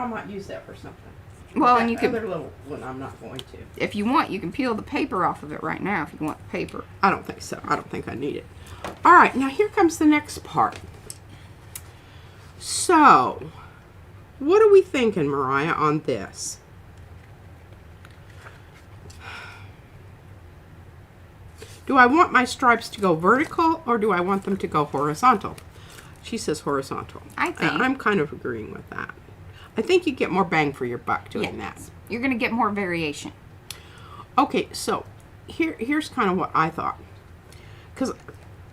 I might use that for something. Well, that and you could... other little one I'm not going to. If you want, you can peel the paper off of it right now if you want the paper. I don't think so. I don't think I need it. All right, now here comes the next part. So, what are we thinking, Mariah, on this? Do I want my stripes to go vertical or do I want them to go horizontal? She says horizontal. I think. I'm kind of agreeing with that. I think you get more bang for your buck doing that. You're going to get more variation. Okay, so here's kind of what I thought. Because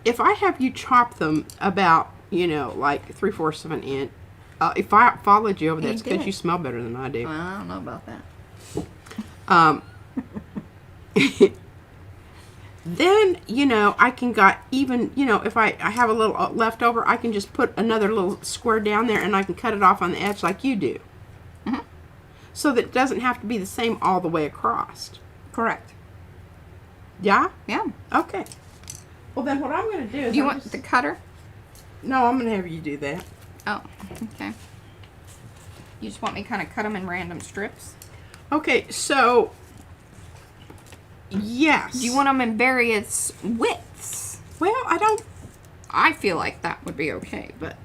if I have you chop them about, you know, like 3/4 of an inch, if I followed you over there, it's because you smell better than I do. Well, I don't know about that. Then, you know, I can got even, you know, if I have a little left over, I can just put another little square down there and I can cut it off on the edge like you do. Mm-hmm. So that it doesn't have to be the same all the way across. Correct. Yeah? Yeah. Okay. Well, then what I'm going to do is... Do you want the cutter? No, I'm going to have you do that. Oh, okay. You just want me to kind of cut them in random strips? Okay, so... Yes. Do you want them in various widths? Well, I feel like that would be okay, but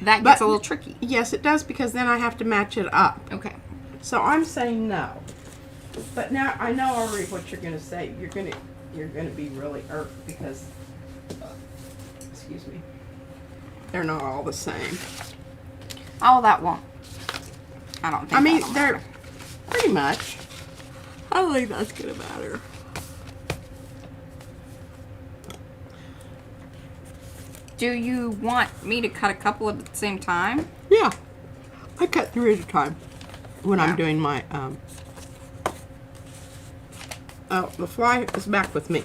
that gets a little tricky. Yes, it does, because then I have to match it up. Okay. So I'm saying no. But now I know already what you're going to say. You're going to be really irked because, excuse me, they're not all the same. Oh, that won't. I don't think. I mean, that'll they're matter. pretty much. I don't think that's gonna matter. Do you want me to cut a couple at the same time? Yeah, I cut 3 at a time when Yeah. I'm doing my. Oh, the fly is back with me.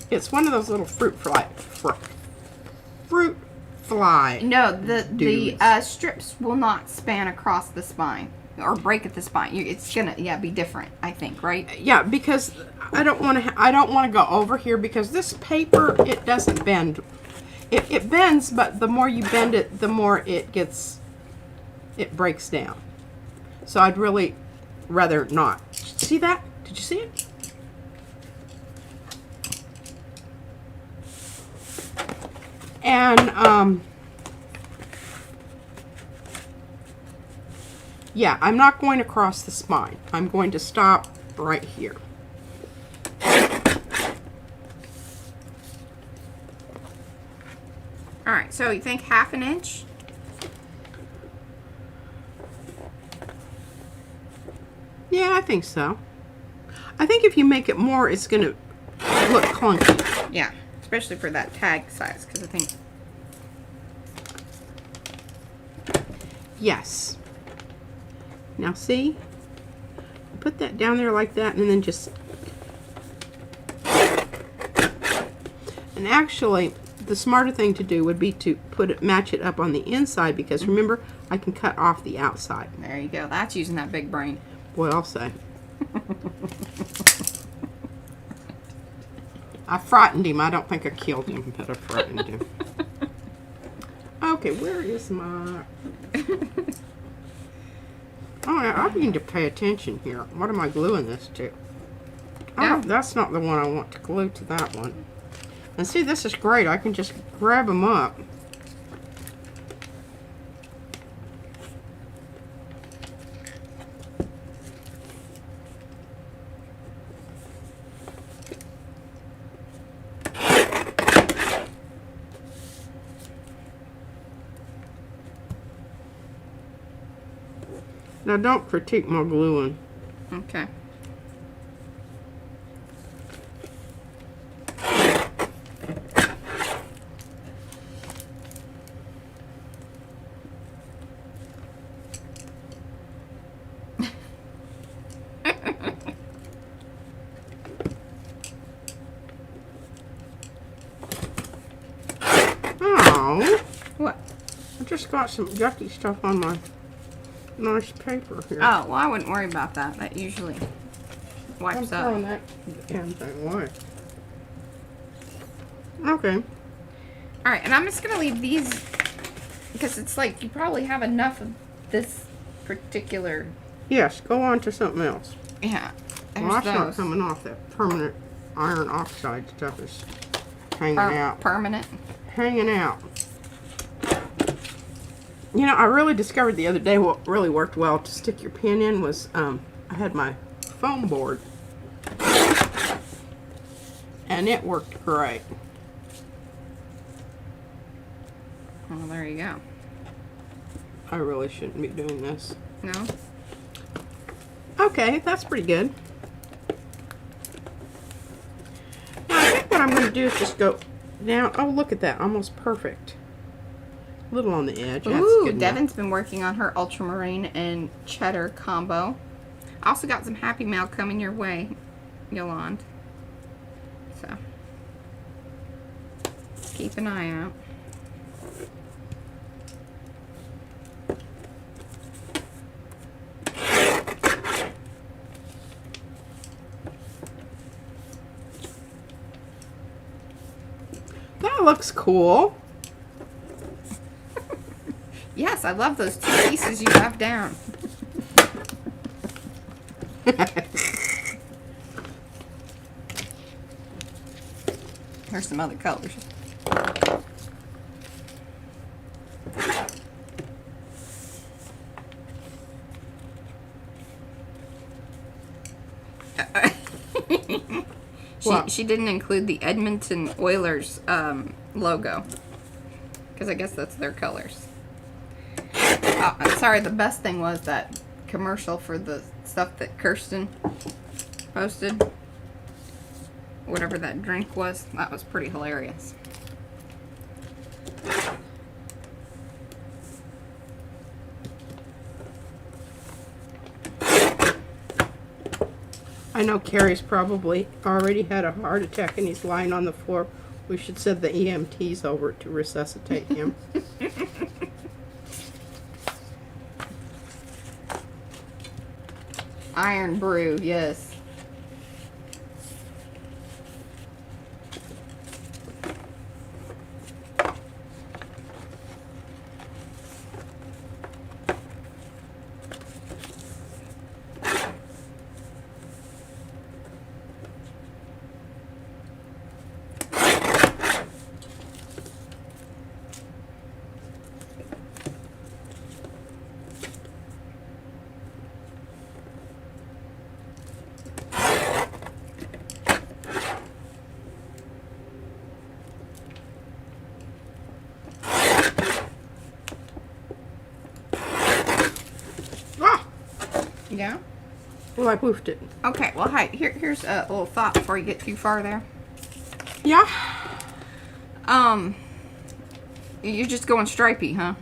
It's one of those little fruit fly. No, the dudes. strips will not span across the spine or break at the spine. It's gonna be different, I think, right? Yeah, because I don't want to go over here, because this paper, it doesn't bend. It bends, but the more you bend it, the more it breaks down. So I'd really rather not. See that? Did you see it? And yeah, I'm not going across the spine. I'm going to stop right here. All right. So you think 1/2 inch? Yeah, I think so. I think if you make it more, it's going to look clunky. Yeah, especially for that tag size, because I think. Yes. Now see? Put that down there like that, and then just... And actually, the smarter thing to do would be to match it up on the inside, because remember, I can cut off the outside. There you go. That's using that big brain. Boy, I'll say. I frightened him. I don't think I killed him, but I frightened him. Okay, where is my... Oh, I need to pay attention here. What am I gluing this to? Oh, that's not the one I want to glue to that one. And see, this is great. I can just grab them up. Now, don't critique my gluing. Okay. Oh, What? I just got some yucky stuff on my nice paper here. Oh, well, I wouldn't worry about that. That usually I'm wipes throwing up. that damn thing away. Okay. All right, and I'm just gonna leave these because it's like you probably have enough of this particular. Yes, go on to something else. Yeah. Well, that's not There's coming off. That permanent iron oxide stuff is hanging those. out. Permanent. Hanging out. You know, I really discovered the other day what really worked well to stick your pin in was, I had my foam board. And it worked great. Well, there you go. I really shouldn't be doing this. No? Okay, that's pretty good. Now, I think what I'm going to do is just go down. Oh, look at that. Almost perfect. A little on the edge. That's Ooh, good enough. Devin's been working on her ultramarine and cheddar combo. I also got some Happy Mail coming your way, Yolande. So, keep an eye out. That looks cool. Yes, I love those 2 pieces you have down. Here's some other colors. She didn't include the Edmonton Oilers logo because I guess that's their colors. Oh, I'm sorry. The best thing was that commercial for the stuff that Kirsten posted. Whatever that drink was, that was pretty hilarious. I know Carrie's probably already had a heart attack and he's lying on the floor. We should send the EMTs over to resuscitate him. Iron Brew, yes. Yeah? Well, I poofed it. Okay, well, hey, here's a little thought before you get too far there. Yeah? You're just going stripey, huh?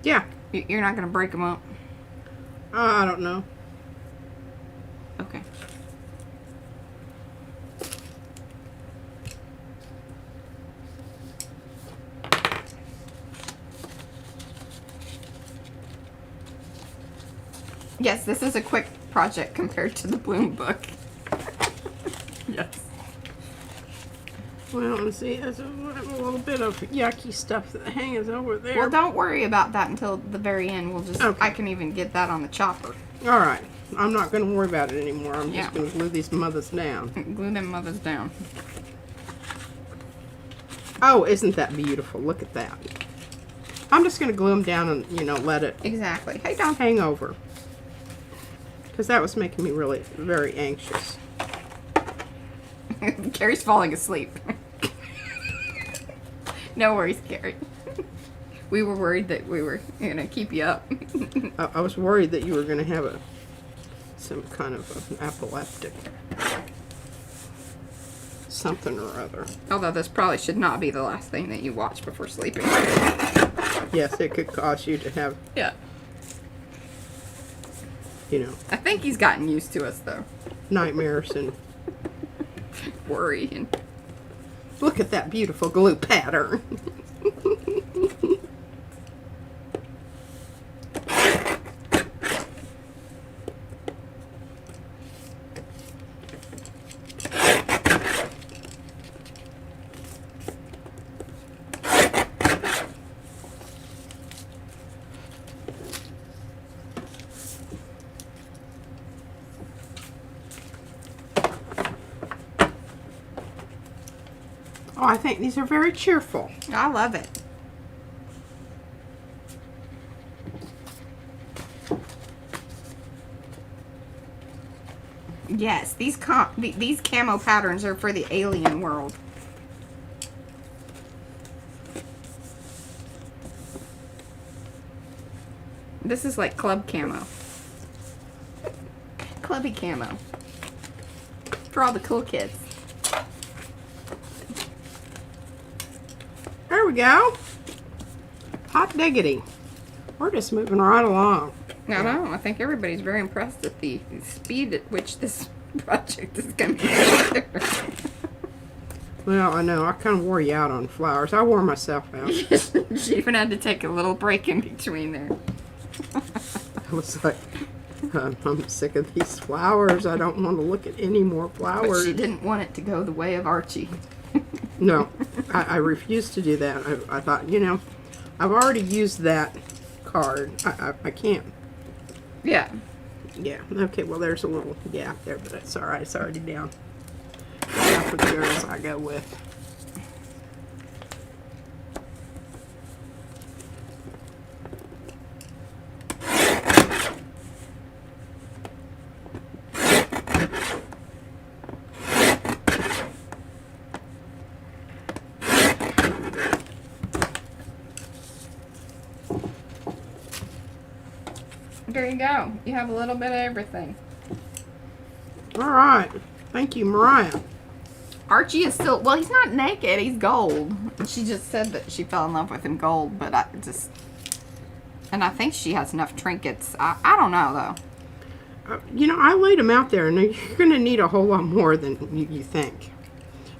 Yeah. You're not going to break them up? I don't know. Okay. Yes, this is a quick project compared to the Bloom book. Yes. Well, let's see. There's a little bit of yucky stuff that hangs over there. Well, don't worry about that until the very end. We'll just, okay. I can even get that on the chopper. All right. I'm not going to worry about it anymore. I'm just Yeah. going to glue these mothers down. Glue them mothers down. Oh, isn't that beautiful? Look at that. I'm just going to glue them down and, you know, let it Exactly. Hey, Don. hang over. Because that was making me really very anxious. Carrie's falling asleep. No worries, Carrie. We were worried that we were going to keep you up. I was worried that you were going to have some kind of an epileptic something or other. Although this probably should not be the last thing that you watch before sleeping. Yes, it could cause you to have, Yeah. you know, I think he's gotten used to us, though. nightmares and... Worry. And Look at that beautiful glue pattern. Oh, I think these are very cheerful. I love it. Yes, these camo patterns are for the alien world. This is like club camo. Clubby camo. For all the cool kids. There we go. Hot diggity. We're just moving right along. I know. I think everybody's very impressed at the speed at which this project is coming together. Well, I know. I kind of wore you out on flowers. I wore myself out. She even had to take a little break in between there. I was like, I'm sick of these flowers. I don't want to look at any more flowers. But she didn't want it to go the way of Archie. No, I refused to do that. I thought, you know, I've already used that card. I can't. Yeah. Yeah, okay, well there's a little gap there, but that's alright, it's already down. That's what the girls I go with. There you go. You have a little bit of everything. Alright, thank you, Mariah. Archie is still, well, he's not naked, he's gold. She just said that she fell in love with him gold, but and I think she has enough trinkets. I don't know, though. You know, I laid them out there, and you're going to need a whole lot more than you think.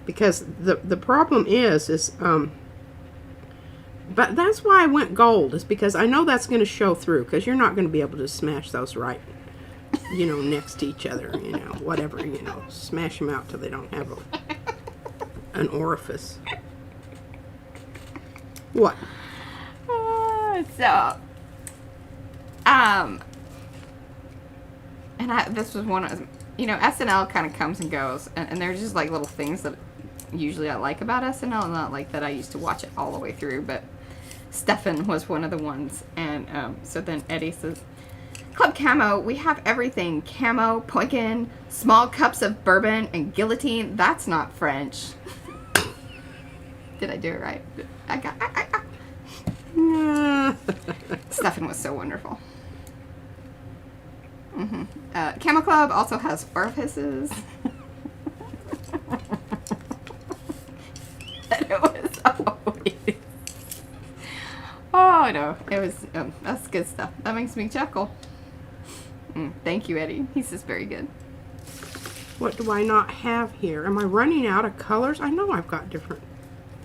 Because the problem is, but that's why I went gold, is because I know that's going to show through, because you're not going to be able to smash those right, you know, next to each other, you know, whatever, you know, smash them out till they don't have an orifice. What? And this was one of, you know, SNL kind of comes and goes, and there's just like little things that usually I like about SNL, not like that I used to watch it all the way through, but Stefan was one of the ones, and so then Eddie says, Club Camo, we have everything. Camo, pumpkin, small cups of bourbon, and guillotine. That's not French. Did I do it right? Stefan was so wonderful. Camo Club also has orifices. And it was always... Oh, no. It was... that's good stuff. That makes me chuckle. Thank you, Eddie. He's just very good. What do I not have here? Am I running out of colors? I know I've got different...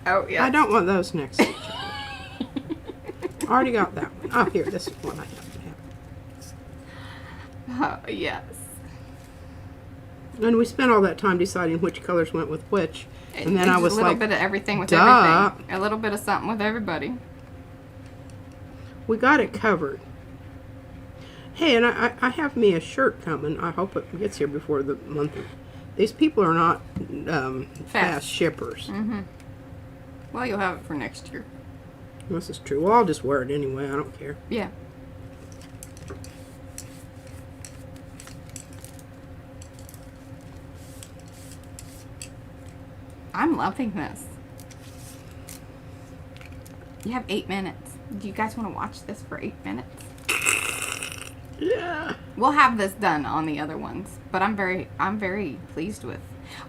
Oh, yeah. I don't want those next to each other. I already got that one. Oh, here. This is one I have. Oh, yes. And we spent all that time deciding which colors went with which. And then I was like, a little bit of everything with duh. everything. A little bit of something with everybody. We got it covered. Hey, and I have me a shirt coming. I hope it gets here before the month. These people are not fast shippers. Well, you'll have it for next year. This is true. Well, I'll just wear it anyway. I don't care. Yeah. I'm loving this. You have 8 minutes. Do you guys want to watch this for 8 minutes? Yeah. We'll have this done on the other ones, but I'm very pleased with.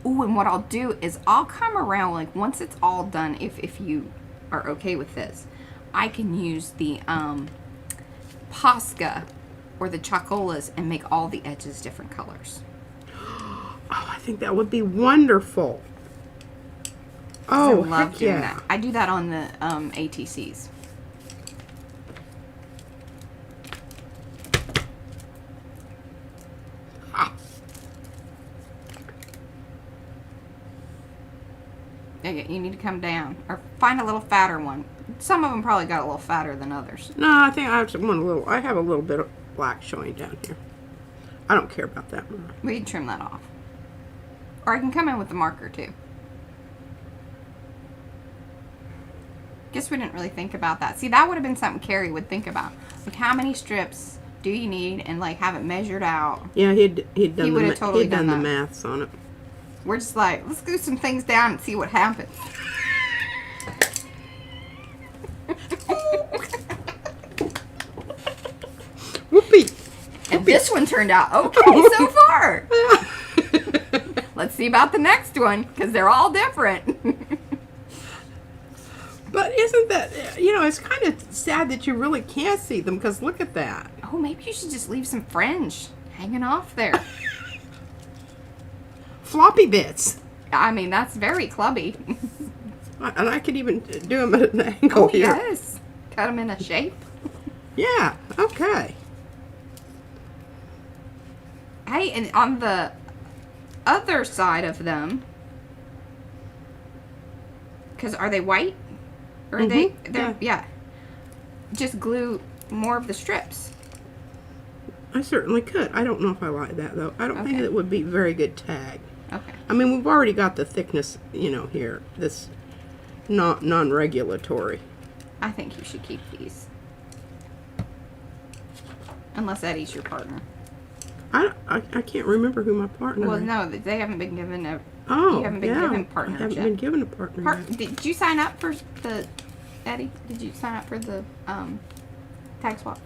Ooh, and what I'll do is I'll come around, like, once it's all done, if you are okay with this, I can use the Posca or the Chocolas and make all the edges different colors. Oh, I think that would be wonderful. Oh, I love heck doing yeah. that. I do that on the ATCs. You need to come down or find a little fatter one. Some of them probably got a little fatter than others. No, I think I have I have a little bit of black showing down here. I don't care about that one. We can trim that off. Or I can come in with the marker too. Guess we didn't really think about that. See, that would have been something Carrie would think about. Like, how many strips do you need, and like have it measured out. Yeah, he'd done totally done the that. maths on it. We're just like, let's do some things down and see what happens. Whoopee! And this one turned out okay so far. Let's see about the next one, because they're all different. But isn't that, you know, it's kind of sad that you really can't see them, because look at that. Oh, maybe you should just leave some fringe hanging off there. Floppy bits. I mean, that's very clubby. And I could even do them at an angle here. Yes. Cut them in a shape. Yeah, okay. Hey, and on the other side of them, because are they white? Or are they're, yeah. Just glue more of the strips. I certainly could. I don't know if I like that, though. I don't think Okay. it would be a very good tag. Okay. I mean, we've already got the thickness, you know, here. This non-regulatory. I think you should keep these. Unless Eddie's your partner. I can't remember who my partner Well, is. no, they haven't been given a... Oh, you haven't been yeah. given I partners haven't yet. been given a partner yet. Did you sign up for the... Eddie, did you sign up for the tag swap?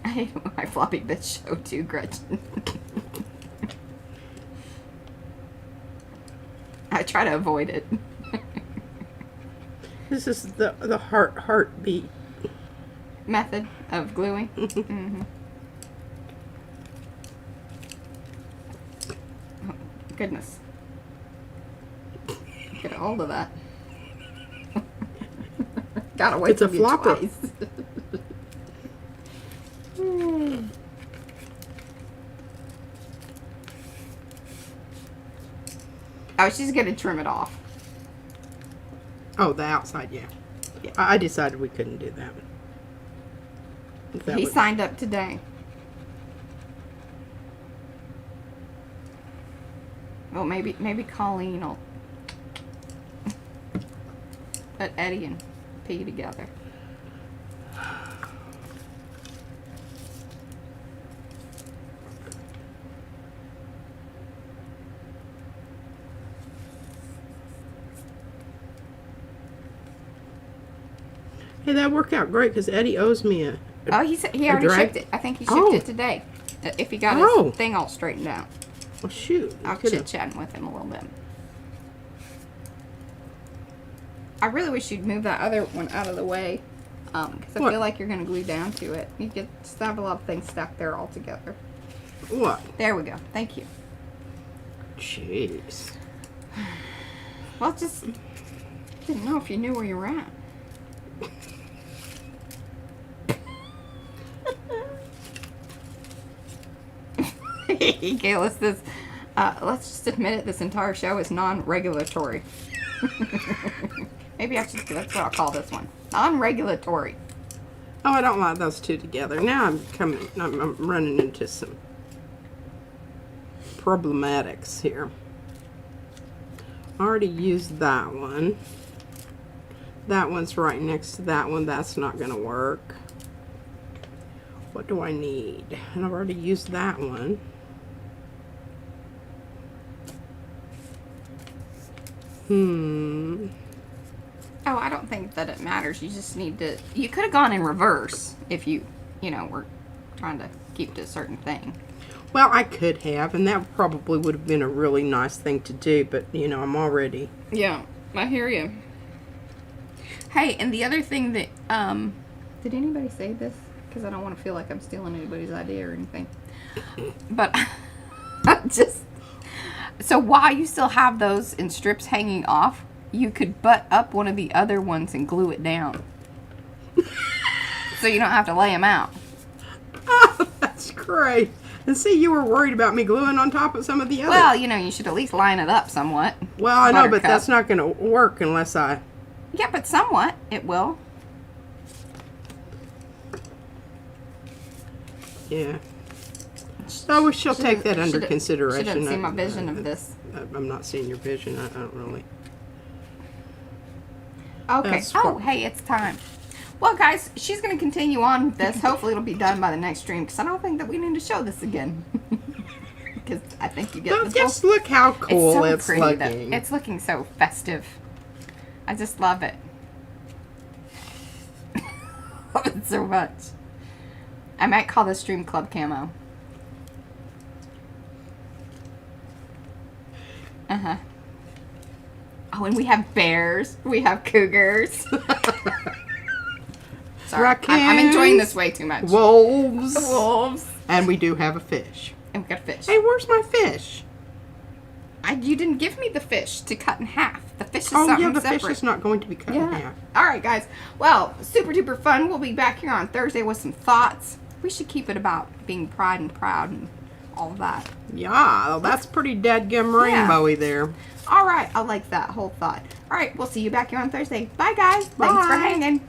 I hate when my floppy bits show too, Gretchen. I try to avoid it. This is the heartbeat Method of gluing. Mm-hmm. Oh, goodness. Get a hold of that. Gotta wait It's a till you flopper. twice. Oh, she's gonna trim it off. Oh, the outside, yeah. Yeah. I decided we couldn't do that. He signed up today. Well, maybe Colleen will put Eddie and P together. Hey, that worked out great because Eddie owes me a... Oh, he said he already direct- shipped it. I think he shipped Oh. it today. If he got Oh. his thing all straightened out. Oh, shoot. I'll chit-chatting with him a little bit. I really wish you'd move that other one out of the way. Because I What? feel like you're going to glue down to it. You could just have a lot of things stuck there all together. What? There we go. Thank you. Jeez. Well, just didn't know if you knew where you were at. Kayla says, let's just admit it, this entire show is non-regulatory. Maybe that's what I'll call this one. Non-regulatory. Oh, I don't like those two together. Now I'm running into some problematics here. I already used that one. That one's right next to that one. That's not going to work. What do I need? And I've already used that one. Oh, I don't think that it matters. You just need to... You could have gone in reverse if you were trying to keep to a certain thing. Well, I could have, and that probably would have been a really nice thing to do, but, you know, I'm already... Yeah, I hear you. Hey, and the other thing that... Did anybody say this? Because I don't want to feel like I'm stealing anybody's idea or anything. But just... So while you still have those in strips hanging off, you could butt up one of the other ones and glue it down. So you don't have to lay them out. Oh, that's great. And see, you were worried about me gluing on top of some of the others. Well, you should at least line it up somewhat. Well, I know, but Buttercup. that's not going to work unless I... Yeah, but somewhat it will. Yeah. Oh, she'll take that under She consideration. didn't see my vision of this. I'm not seeing your vision. I don't really... Okay. That's Oh, fine. hey, it's time. Well, guys, she's going to continue on with this. Hopefully it'll be done by the next stream, because I don't think that we need to show this again. Because I think you get Well, the just look how cool it's pretty, looking. though. It's looking so festive. I just love it. Love it so much. I might call this stream Club Camo. Uh-huh. Oh, and we have bears. We have cougars. Sorry, I'm enjoying this way too much. Wolves. Wolves. And we do have a fish. And we got a fish. Hey, where's my fish? You didn't give me the fish to cut in half. The fish is Oh, something yeah, the separate. fish is not going to be cut in half. All right, guys. Well, super duper fun. We'll be back here on Thursday with some thoughts. We should keep it about being pride and proud and all of that. Yeah, that's pretty dadgum rainbowy there. All right, I like that whole thought. All right, we'll see you back here on Thursday. Bye, guys. Thanks for Bye. hanging.